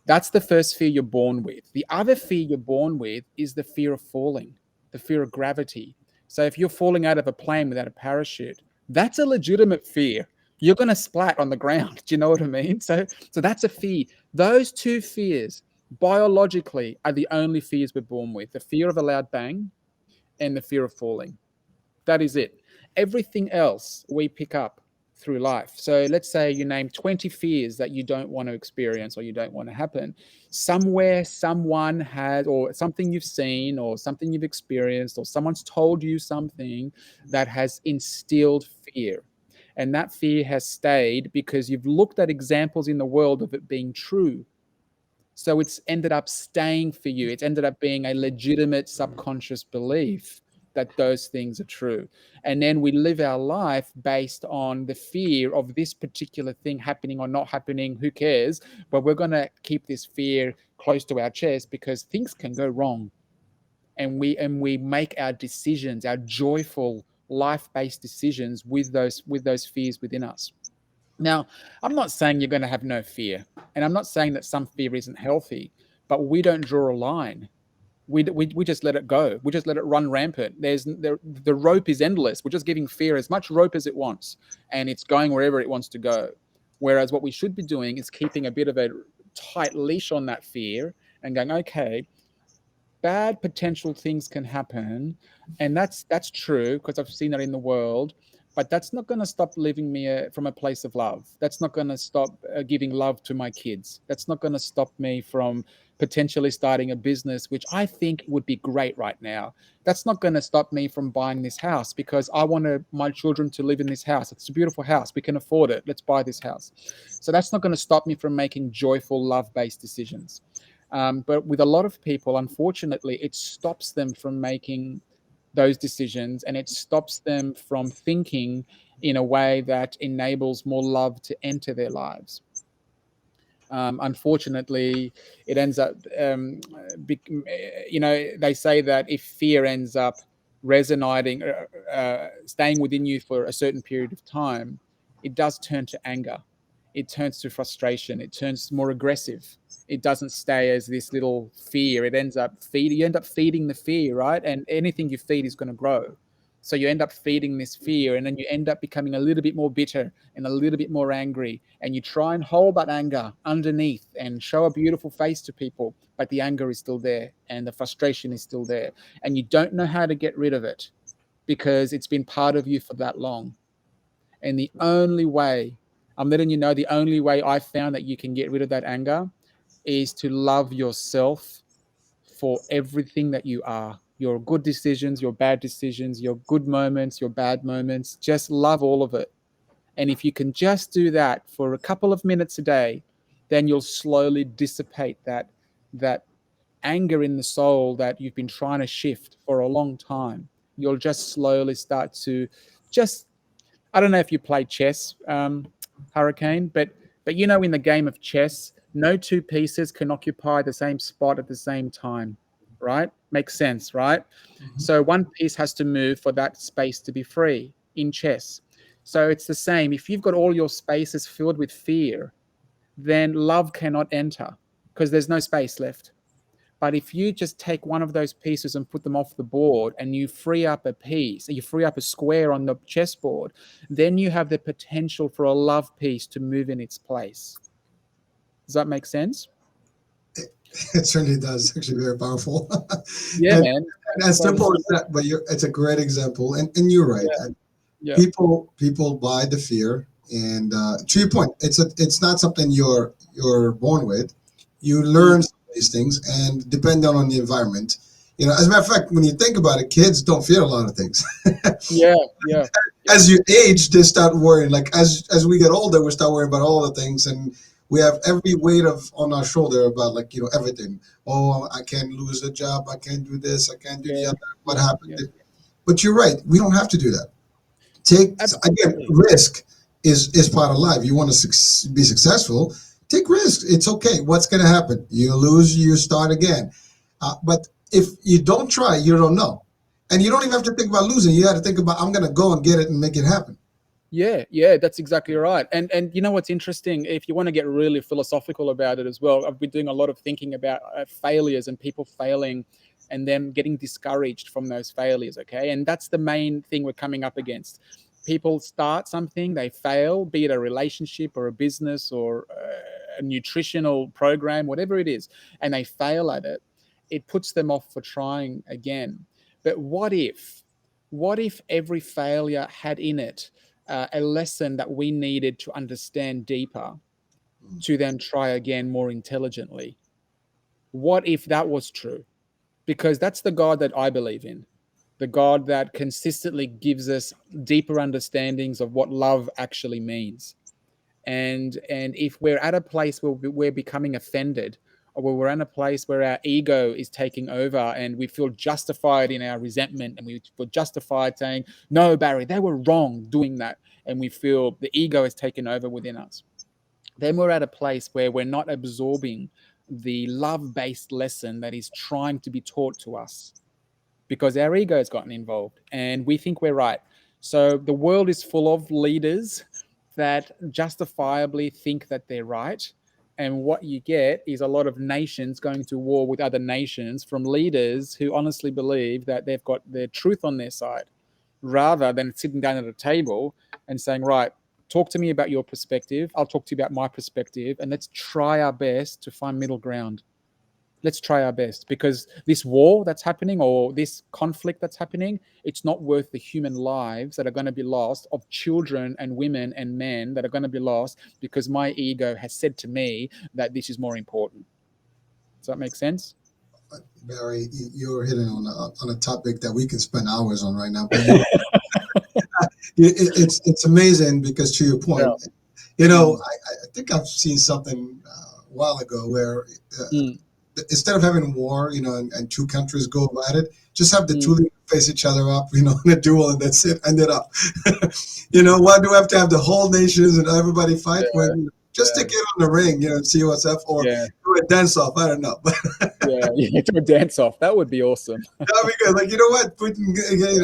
That's the first fear you're born with. The other fear you're born with is the fear of falling, the fear of gravity. So if you're falling out of a plane without a parachute, that's a legitimate fear. You're going to splat on the ground. Do you know what I mean? So that's a fear. Those two fears biologically are the only fears we're born with: the fear of a loud bang and the fear of falling. That is it. Everything else we pick up through life. So let's say you name 20 fears that you don't want to experience or you don't want to happen. Somewhere, someone has, or something you've seen, or something you've experienced, or someone's told you something that has instilled fear. And that fear has stayed because you've looked at examples in the world of it being true. So it's ended up staying for you. It's ended up being a legitimate subconscious belief that those things are true. And then we live our life based on the fear of this particular thing happening or not happening. Who cares? But we're going to keep this fear close to our chest because things can go wrong. And we make our decisions, our joyful life-based decisions with those fears within us. Now, I'm not saying you're going to have no fear, and I'm not saying that some fear isn't healthy, but we don't draw a line. We just let it go. We just let it run rampant. The rope is endless. We're just giving fear as much rope as it wants, and it's going wherever it wants to go. Whereas what we should be doing is keeping a bit of a tight leash on that fear and going, okay, bad potential things can happen, and that's true because I've seen that in the world. But that's not going to stop living me from a place of love. That's not going to stop giving love to my kids. That's not going to stop me from potentially starting a business, which I think would be great right now. That's not going to stop me from buying this house because I want my children to live in this house. It's a beautiful house. We can afford it. Let's buy this house. So that's not going to stop me from making joyful, love-based decisions. But with a lot of people, unfortunately, it stops them from making those decisions, and it stops them from thinking in a way that enables more love to enter their lives. Unfortunately, it ends up, they say that if fear ends up resonating, staying within you for a certain period of time, it does turn to anger. It turns to frustration. It turns more aggressive. It doesn't stay as this little fear. It ends up feeding. You end up feeding the fear, right? And anything you feed is going to grow. So you end up feeding this fear, and then you end up becoming a little bit more bitter and a little bit more angry. And you try and hold that anger underneath and show a beautiful face to people, but the anger is still there and the frustration is still there. And you don't know how to get rid of it because it's been part of you for that long. And the only way, I'm letting you know, the only way I found that you can get rid of that anger is to love yourself for everything that you are. Your good decisions, your bad decisions, your good moments, your bad moments. Just love all of it. And if you can just do that for a couple of minutes a day, then you'll slowly dissipate that anger in the soul that you've been trying to shift for a long time. You'll just slowly start to just, I don't know if you play chess, Hurricane, but in the game of chess, no two pieces can occupy the same spot at the same time, right? Makes sense, right? Mhm. So one piece has to move for that space to be free in chess. So it's the same. If you've got all your spaces filled with fear, then love cannot enter because there's no space left. But if you just take one of those pieces and put them off the board and you free up a piece, you free up a square on the chessboard, then you have the potential for a love piece to move in its place. Does that make sense? It certainly does. It's actually very powerful. Yeah, and, man. and as So, simple as that, but it's a great example. And you're right. yeah, yeah. People buy the fear, and to your point, it's not something you're born with. You Mm. learn some of these things, and depending on the environment, as a matter of fact, when you think about it, kids don't fear a lot of things. Yeah, yeah, yeah, As you age, they start worrying. Like as we get older, we start worrying about all the things, and we have every weight of on our shoulder about everything. Oh, I can't lose a job. I can't do this. I can't do the yeah, other. What yeah, happened? yeah. But you're right. We don't have to do that. Take again, Absolutely. risk is part of life. You want to be successful, take risks. It's okay. What's going to happen? You lose, you start again. But if you don't try, you don't know. And you don't even have to think about losing. You got to think about, I'm going to go and get it and make it happen. Yeah, yeah, that's exactly right. And you know what's interesting? If you want to get really philosophical about it as well, I've been doing a lot of thinking about failures and people failing and them getting discouraged from those failures, okay? And that's the main thing we're coming up against. People start something, they fail, be it a relationship or a business or a nutritional program, whatever it is, and they fail at it. It puts them off for trying again. But what if every failure had in it a lesson that we needed to understand deeper to then try again more intelligently? What if that was true? Because that's the God that I believe in, the God that consistently gives us deeper understandings of what love actually means. And if we're at a place where we're becoming offended, or where we're in a place where our ego is taking over and we feel justified in our resentment, and we feel justified saying, no, Barry, they were wrong doing that, and we feel the ego is taken over within us, then we're at a place where we're not absorbing the love-based lesson that is trying to be taught to us, because our ego has gotten involved and we think we're right. So the world is full of leaders that justifiably think that they're right. And what you get is a lot of nations going to war with other nations from leaders who honestly believe that they've got their truth on their side, rather than sitting down at a table and saying, right, talk to me about your perspective. I'll talk to you about my perspective. And let's try our best to find middle ground. Let's try our best, because this war that's happening, or this conflict that's happening, it's not worth the human lives that are going to be lost, of children and women and men that are going to be lost because my ego has said to me that this is more important. Does that make sense? Barry, you're hitting on a topic that we can spend hours on right now. But you, it's amazing because, to your Yeah. point, I think I've seen something a while ago where Mm. instead of having war, and two countries go about it, just have the two Mm. leaders face each other up, in a duel, and that's it. End it up. Why do we have to have the whole nations and everybody fight Yeah. when just Yeah. stick it on the ring, and see what's up, or Yeah. do a dance off? I don't know, but Yeah. Yeah. Do a dance off. That would be awesome. that'd be good. Like, you know what, Putin,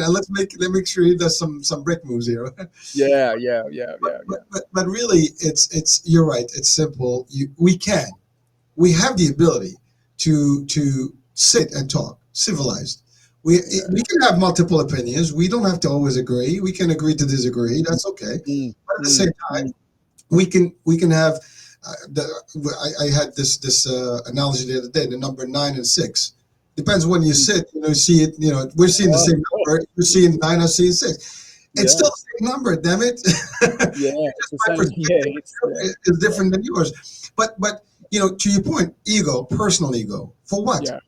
let's make sure he does some brick moves here. Yeah. Yeah. Yeah. but, Yeah. but Yeah. but really, it's you're right. It's simple. We have the ability to sit and talk civilized. we Yeah. we can have multiple opinions. We don't have to always agree. We can agree to disagree. That's okay. Mm. But at the same Mm. time, Mm. we can have I had this analogy the other day, the number 9 and 6. Depends when you Mm. sit, see it, we're seeing the Oh, same of course. number, you're seeing 9, I'm seeing 6. It's Yeah. still the same number, damn it. Yeah. Just It's the my same. Yeah. perspective It's yeah. is Yeah. different than yours. But to your point, ego, personal ego. For what? Yeah.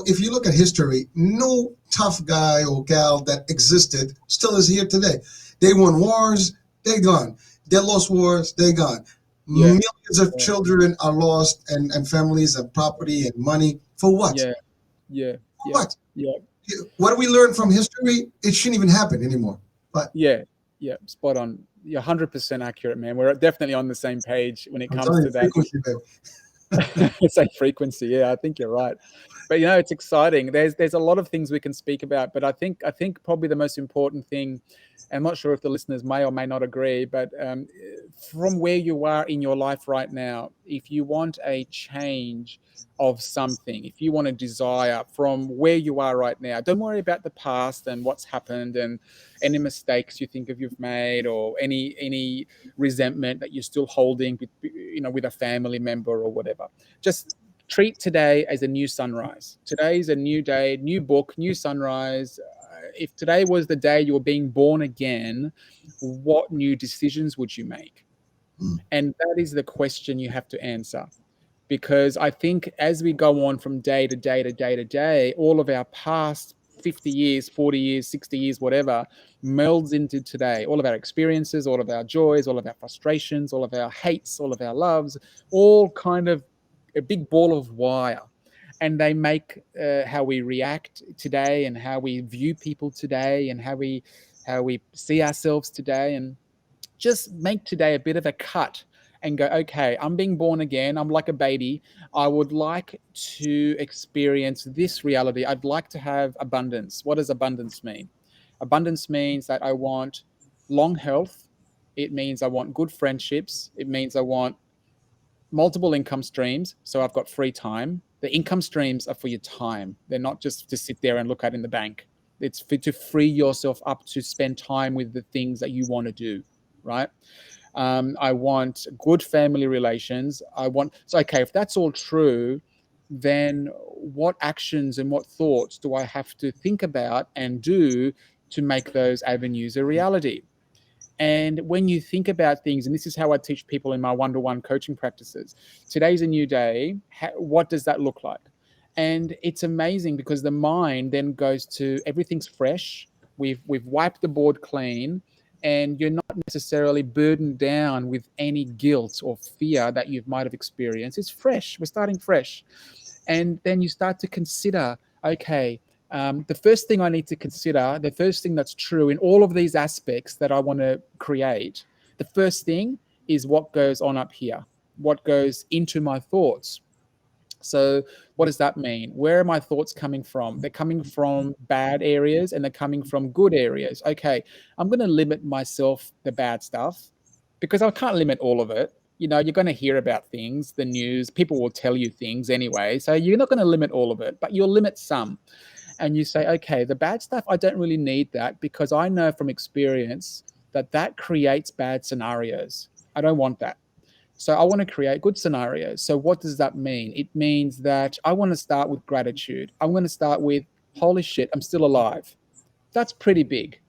If you look at history, no tough guy or gal that existed still is here today. They won wars, they gone. They lost wars, they gone. Yeah. Millions of Yeah. children are lost, and families and property and money. For what? Yeah. Yeah. For Yeah. what? Yeah. What do we learn from history? It shouldn't even happen anymore. But Yeah. Yeah. Spot on. You're 100% accurate, man. We're definitely on the same page when it I'm comes telling you, to that. frequency, babe. Same frequency. Yeah, I think you're right. But it's exciting. There's a lot of things we can speak about, but I think probably the most important thing, I'm not sure if the listeners may or may not agree, but from where you are in your life right now, if you want a change of something, if you want a desire from where you are right now, don't worry about the past and what's happened and any mistakes you think of you've made, or any resentment that you're still holding with a family member or whatever. Just treat today as a new sunrise. Today is a new day, new book, new sunrise. If today was the day you were being born again, what new decisions would you make? Mm. And that is the question you have to answer. Because I think as we go on from day to day to day to day, all of our past 50 years, 40 years, 60 years, whatever, melds into today. All of our experiences, all of our joys, all of our frustrations, all of our hates, all of our loves, all kind of a big ball of wire. And they make how we react today, and how we view people today, and how we see ourselves today, and just make today a bit of a cut and go, okay, I'm being born again. I'm like a baby. I would like to experience this reality. I'd like to have abundance. What does abundance mean? Abundance means that I want long health. It means I want good friendships. It means I want multiple income streams. So I've got free time. The income streams are for your time. They're not just to sit there and look at in the bank. It's to free yourself up to spend time with the things that you want to do, right? I want good family relations. So okay, if that's all true, then what actions and what thoughts do I have to think about and do to make those avenues a reality? And when you think about things, and this is how I teach people in my one-to-one coaching practices, today's a new day. What does that look like? And it's amazing because the mind then goes to everything's fresh. We've wiped the board clean, and you're not necessarily burdened down with any guilt or fear that you might have experienced. It's fresh. We're starting fresh. And then you start to consider, okay, the first thing I need to consider, the first thing that's true in all of these aspects that I want to create, the first thing is what goes on up here, what goes into my thoughts. So what does that mean? Where are my thoughts coming from? They're coming from bad areas and they're coming from good areas. Okay, I'm going to limit myself the bad stuff because I can't limit all of it. You know, you're going to hear about things, the news, people will tell you things anyway. So you're not going to limit all of it, but you'll limit some. And you say, okay, the bad stuff, I don't really need that because I know from experience that that creates bad scenarios. I don't want that. So I want to create good scenarios. So what does that mean? It means that I want to start with gratitude. I'm going to start with, holy shit, I'm still alive. That's pretty big,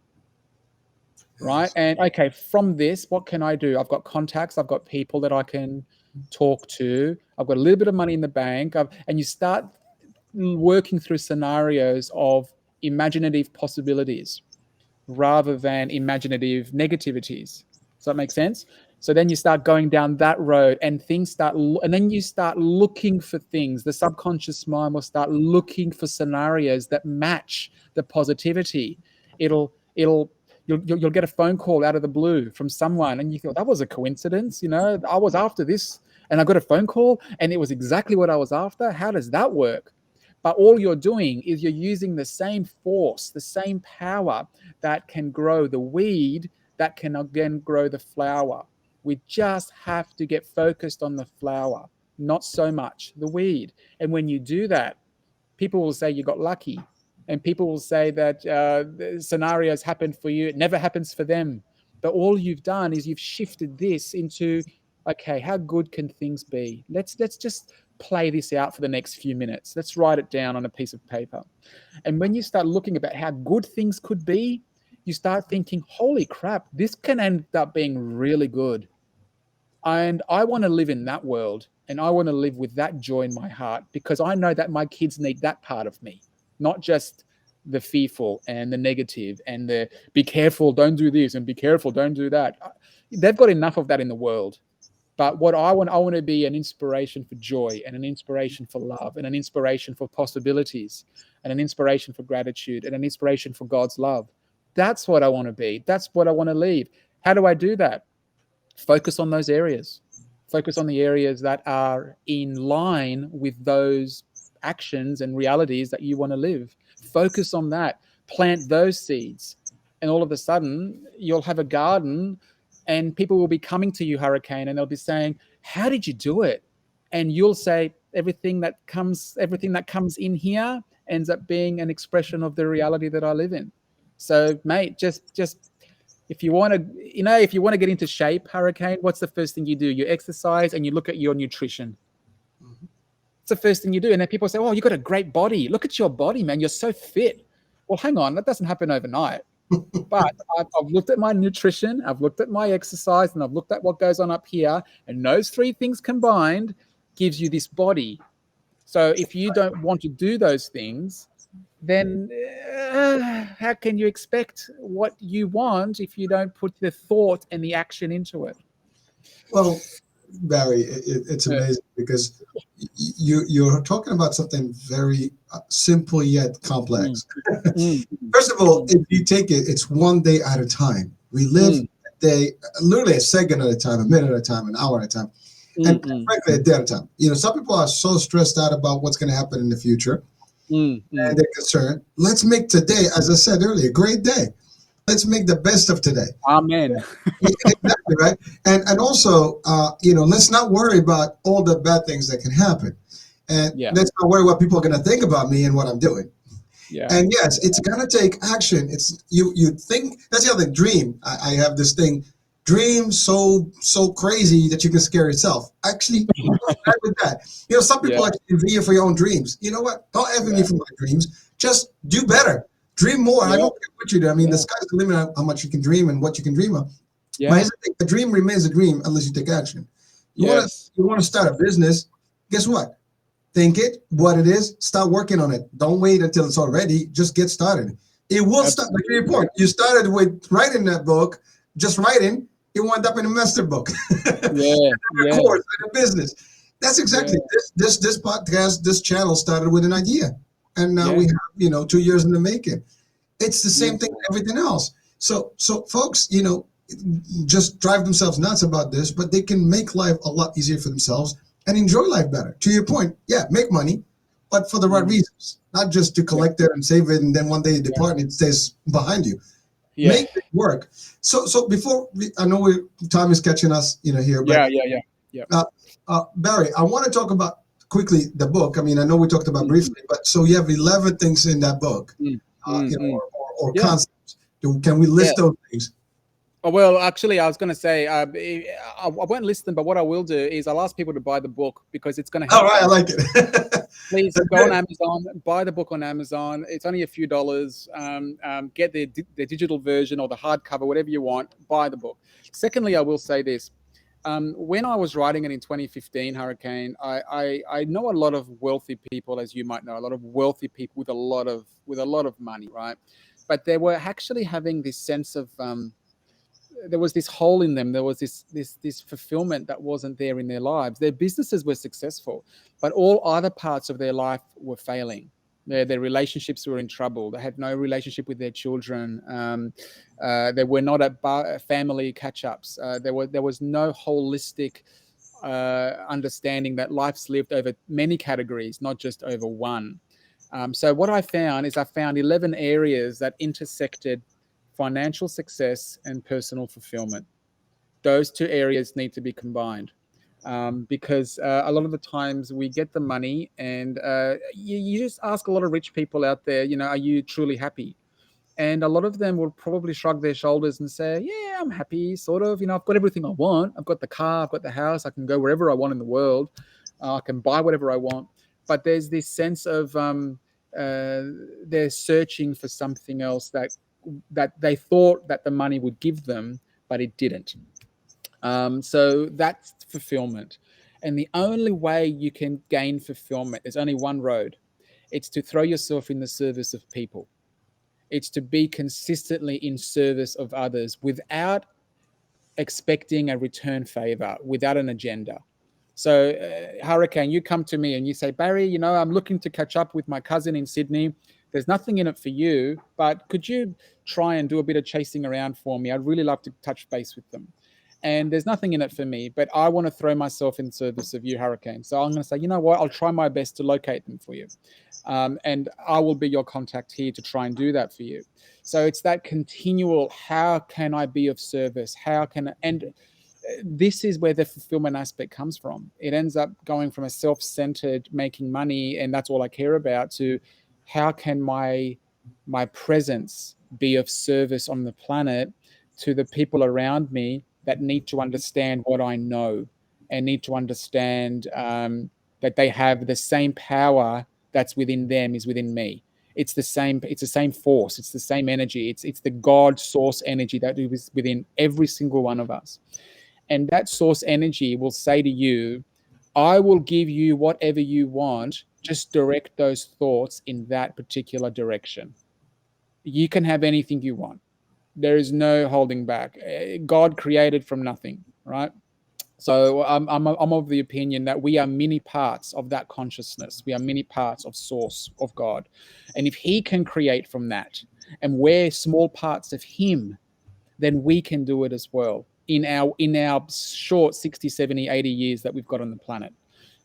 right? And okay, from this, what can I do? I've got contacts. I've got people that I can talk to. I've got a little bit of money in the bank. And you start working through scenarios of imaginative possibilities rather than imaginative negativities. Does that make sense? So then you start going down that road and and then you start looking for things. The subconscious mind will start looking for scenarios that match the positivity. You'll get a phone call out of the blue from someone and you thought that was a coincidence. You know, I was after this and I got a phone call and it was exactly what I was after. How does that work? But all you're doing is you're using the same force, the same power that can grow the weed, that can again grow the flower. We just have to get focused on the flower, not so much the weed. And when you do that, people will say you got lucky. And people will say that scenarios happen for you. It never happens for them. But all you've done is you've shifted this into, okay, how good can things be? Let's just play this out for the next few minutes. Let's write it down on a piece of paper. And when you start looking about how good things could be, you start thinking, holy crap, this can end up being really good. And I want to live in that world. And I want to live with that joy in my heart because I know that my kids need that part of me, not just the fearful and the negative and the be careful, don't do this, and be careful, don't do that. They've got enough of that in the world. But what I want to be an inspiration for joy and an inspiration for love and an inspiration for possibilities and an inspiration for gratitude and an inspiration for God's love. That's what I want to be. That's what I want to leave. How do I do that? Focus on those areas. Focus on the areas that are in line with those actions and realities that you want to live. Focus on that. Plant those seeds. And all of a sudden, you'll have a garden and people will be coming to you, Hurricane, and they'll be saying, how did you do it? And you'll say, everything that comes in here ends up being an expression of the reality that I live in. So, mate, just if you want to get into shape, Hurricane, what's the first thing you do? You exercise and you look at your nutrition. It's the first thing you do. And then people say, oh, you got a great body. Look at your body, man. You're so fit. Well, hang on. That doesn't happen overnight. But I've looked at my nutrition, I've looked at my exercise, and I've looked at what goes on up here. And those three things combined gives you this body. So if you don't want to do those things, then how can you expect what you want if you don't put the thought and the action into it? Well, Barry, it's amazing because you're talking about something very simple yet complex. Mm. First of all, if you take it, it's one day at a time. We live a day, literally a second at a time, a minute at a time, an hour at a time, and frankly, a day at a time. Some people are so stressed out about what's going to happen in the future, and they're concerned. Let's make today, as I said earlier, a great day. Let's make the best of today. Amen. Exactly, right. And also, let's not worry about all the bad things that can happen, and let's not worry what people are going to think about me and what I'm doing. Yeah. And yes, it's gonna take action. It's you think that's the other dream. I have this thing, dream so crazy that you can scare yourself. Actually, right with that. Some people actually envy you for your own dreams. You know what? Don't envy me for my dreams. Just do better. Dream more. I don't care what you do. I mean, the sky's the limit on how much you can dream and what you can dream of. Yeah. But here's the thing, a dream remains a dream unless you take action. You want to start a business. Guess what? Think it, what it is, start working on it. Don't wait until it's all ready. Just get started. It will start. Like your point, you started with writing that book, just writing. It wound up in a master book, a course, in a business. That's exactly this podcast. This channel started with an idea, and now we have 2 years in the making. It's the same thing with everything else. So folks, just drive themselves nuts about this, but they can make life a lot easier for themselves and enjoy life better. To your point, make money, but for the right reasons, not just to collect it and save it, and then one day you depart and it stays behind you. Make it work. So before I know time is catching us, here. But, Barry, I want to talk about quickly the book. I mean, I know we talked about briefly, but so you have 11 things in that book, or concepts. Can we list those things? Oh, well, actually, I was going to say I won't list them, but what I will do is I'll ask people to buy the book because it's going to help. All right, I like it. Please go on Amazon, buy the book on Amazon. It's only a few dollars. Get the digital version or the hardcover, whatever you want. Buy the book. Secondly, I will say this. When I was writing it in 2015, Hurricane, I know a lot of wealthy people, as you might know, a lot of wealthy people with a lot of money, right? But they were actually having this sense of there was this hole in them. There was this fulfillment that wasn't there in their lives. Their businesses were successful, but all other parts of their life were failing. Their relationships were in trouble. They had no relationship with their children. They were not at family catch-ups. There was no holistic understanding that life's lived over many categories, not just over one. So what I found 11 areas that intersected financial success and personal fulfillment. Those two areas need to be combined because a lot of the times we get the money and you just ask a lot of rich people out there, are you truly happy? And a lot of them will probably shrug their shoulders and say, yeah, I'm happy, sort of. I've got everything I want. I've got the car, I've got the house. I can go wherever I want in the world. I can buy whatever I want. But there's this sense of they're searching for something else that they thought that the money would give them, but it didn't. So that's fulfillment. And the only way you can gain fulfillment, there's only one road. It's to throw yourself in the service of people. It's to be consistently in service of others without expecting a return favor, without an agenda. So, Hurricane, you come to me and you say, Barry, I'm looking to catch up with my cousin in Sydney. There's nothing in it for you, but could you try and do a bit of chasing around for me? I'd really love to touch base with them. And there's nothing in it for me, but I want to throw myself in service of you, Hurricane. So I'm going to say, you know what? I'll try my best to locate them for you. And I will be your contact here to try and do that for you. So it's that continual, how can I be of service? And this is where the fulfillment aspect comes from. It ends up going from a self-centered making money and that's all I care about to how can my presence be of service on the planet to the people around me that need to understand what I know and need to understand that they have the same power that's within them is within me. It's the same force. It's the same energy. It's the God source energy that is within every single one of us. And that source energy will say to you, I will give you whatever you want. Just direct those thoughts in that particular direction. You can have anything you want. There is no holding back. God created from nothing, right? So I'm of the opinion that we are many parts of that consciousness. We are many parts of Source, of God. And if He can create from that, and we're small parts of Him, then we can do it as well in our short 60, 70, 80 years that we've got on the planet.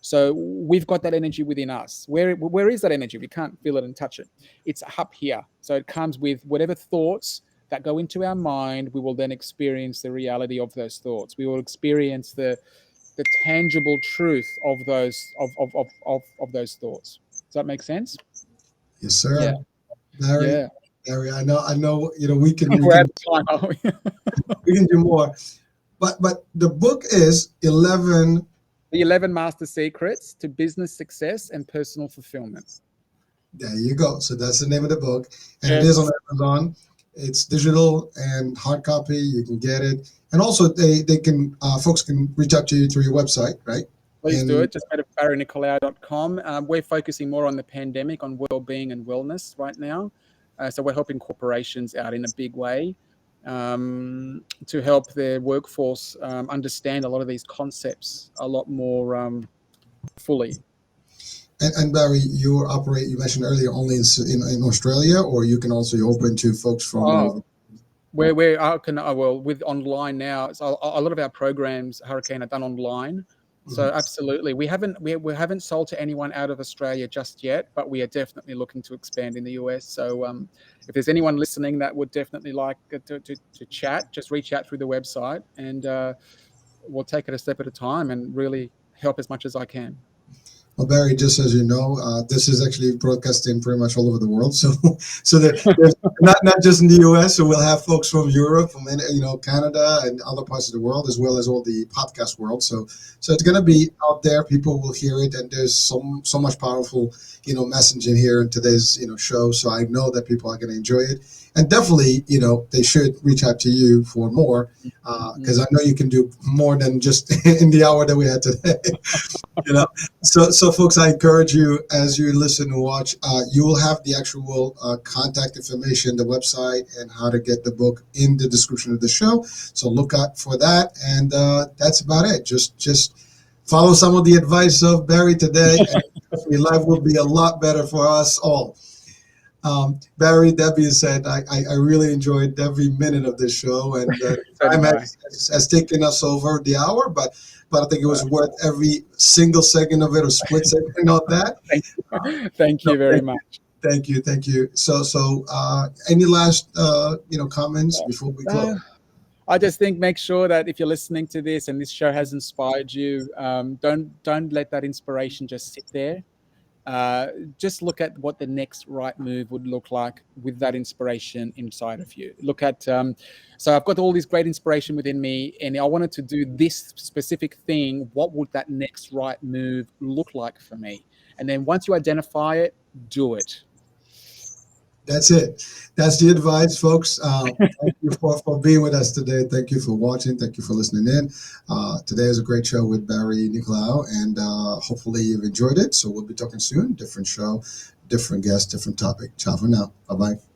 So we've got that energy within us. Where is that energy? We can't feel it and touch it. It's up here. So it comes with whatever thoughts that go into our mind. We will then experience the reality of those thoughts. We will experience the tangible truth of those thoughts. Does that make sense? Yes, sir. Yeah. Larry, Yeah. Larry, I know, we can, We're out of time, aren't we? we can do more, but the book is 11. The 11 Master Secrets to Business Success and Personal Fulfillment. There you go. So that's the name of the book, and it Yes. is on Amazon. It's digital and hard copy. You can get it, and also they can folks can reach out to you through your website, right? Please do And it. Just go to barrynicolaou.com. We're focusing more on the pandemic, on well-being and wellness right now. So we're helping corporations out in a big way to help their workforce understand a lot of these concepts a lot more fully. and Barry, you mentioned earlier only in Australia, or you can also open to folks from all over. Where I can well with online now. So a lot of our programs, Hurricane, are done online. So absolutely, we haven't sold to anyone out of Australia just yet, but we are definitely looking to expand in the US. So if there's anyone listening that would definitely like to chat, just reach out through the website, and we'll take it a step at a time and really help as much as I can. Well, Barry, just as you know, this is actually broadcasting pretty much all over the world. So, there's not just in the U.S. So we'll have folks from Europe, from Canada, and other parts of the world, as well as all the podcast world. So it's going to be out there. People will hear it, and there's so much powerful, messaging here in today's show. So I know that people are going to enjoy it, and definitely, they should reach out to you for more, because I know you can do more than just in the hour that we had today. So folks, I encourage you, as you listen and watch, you will have the actual contact information, the website, and how to get the book in the description of the show. So look out for that, and that's about it. Just follow some of the advice of Barry today, and your life will be a lot better for us all. Barry, that being said, I really enjoyed every minute of this show, and time has taken us over the hour, but I think it was worth every single second of it, or split second of that. Thank you very much. Thank you. So any last comments before we close? I just think make sure that if you're listening to this and this show has inspired you, don't let that inspiration just sit there. Just look at what the next right move would look like with that inspiration inside of you. Look at, so I've got all this great inspiration within me, and I wanted to do this specific thing. What would that next right move look like for me? And then once you identify it, do it. That's it. That's the advice, folks. Thank you for being with us today. Thank you for watching. Thank you for listening in. Today is a great show with Barry Nicolaou, and hopefully you've enjoyed it. So we'll be talking soon. Different show, different guest, different topic. Ciao for now. Bye-bye.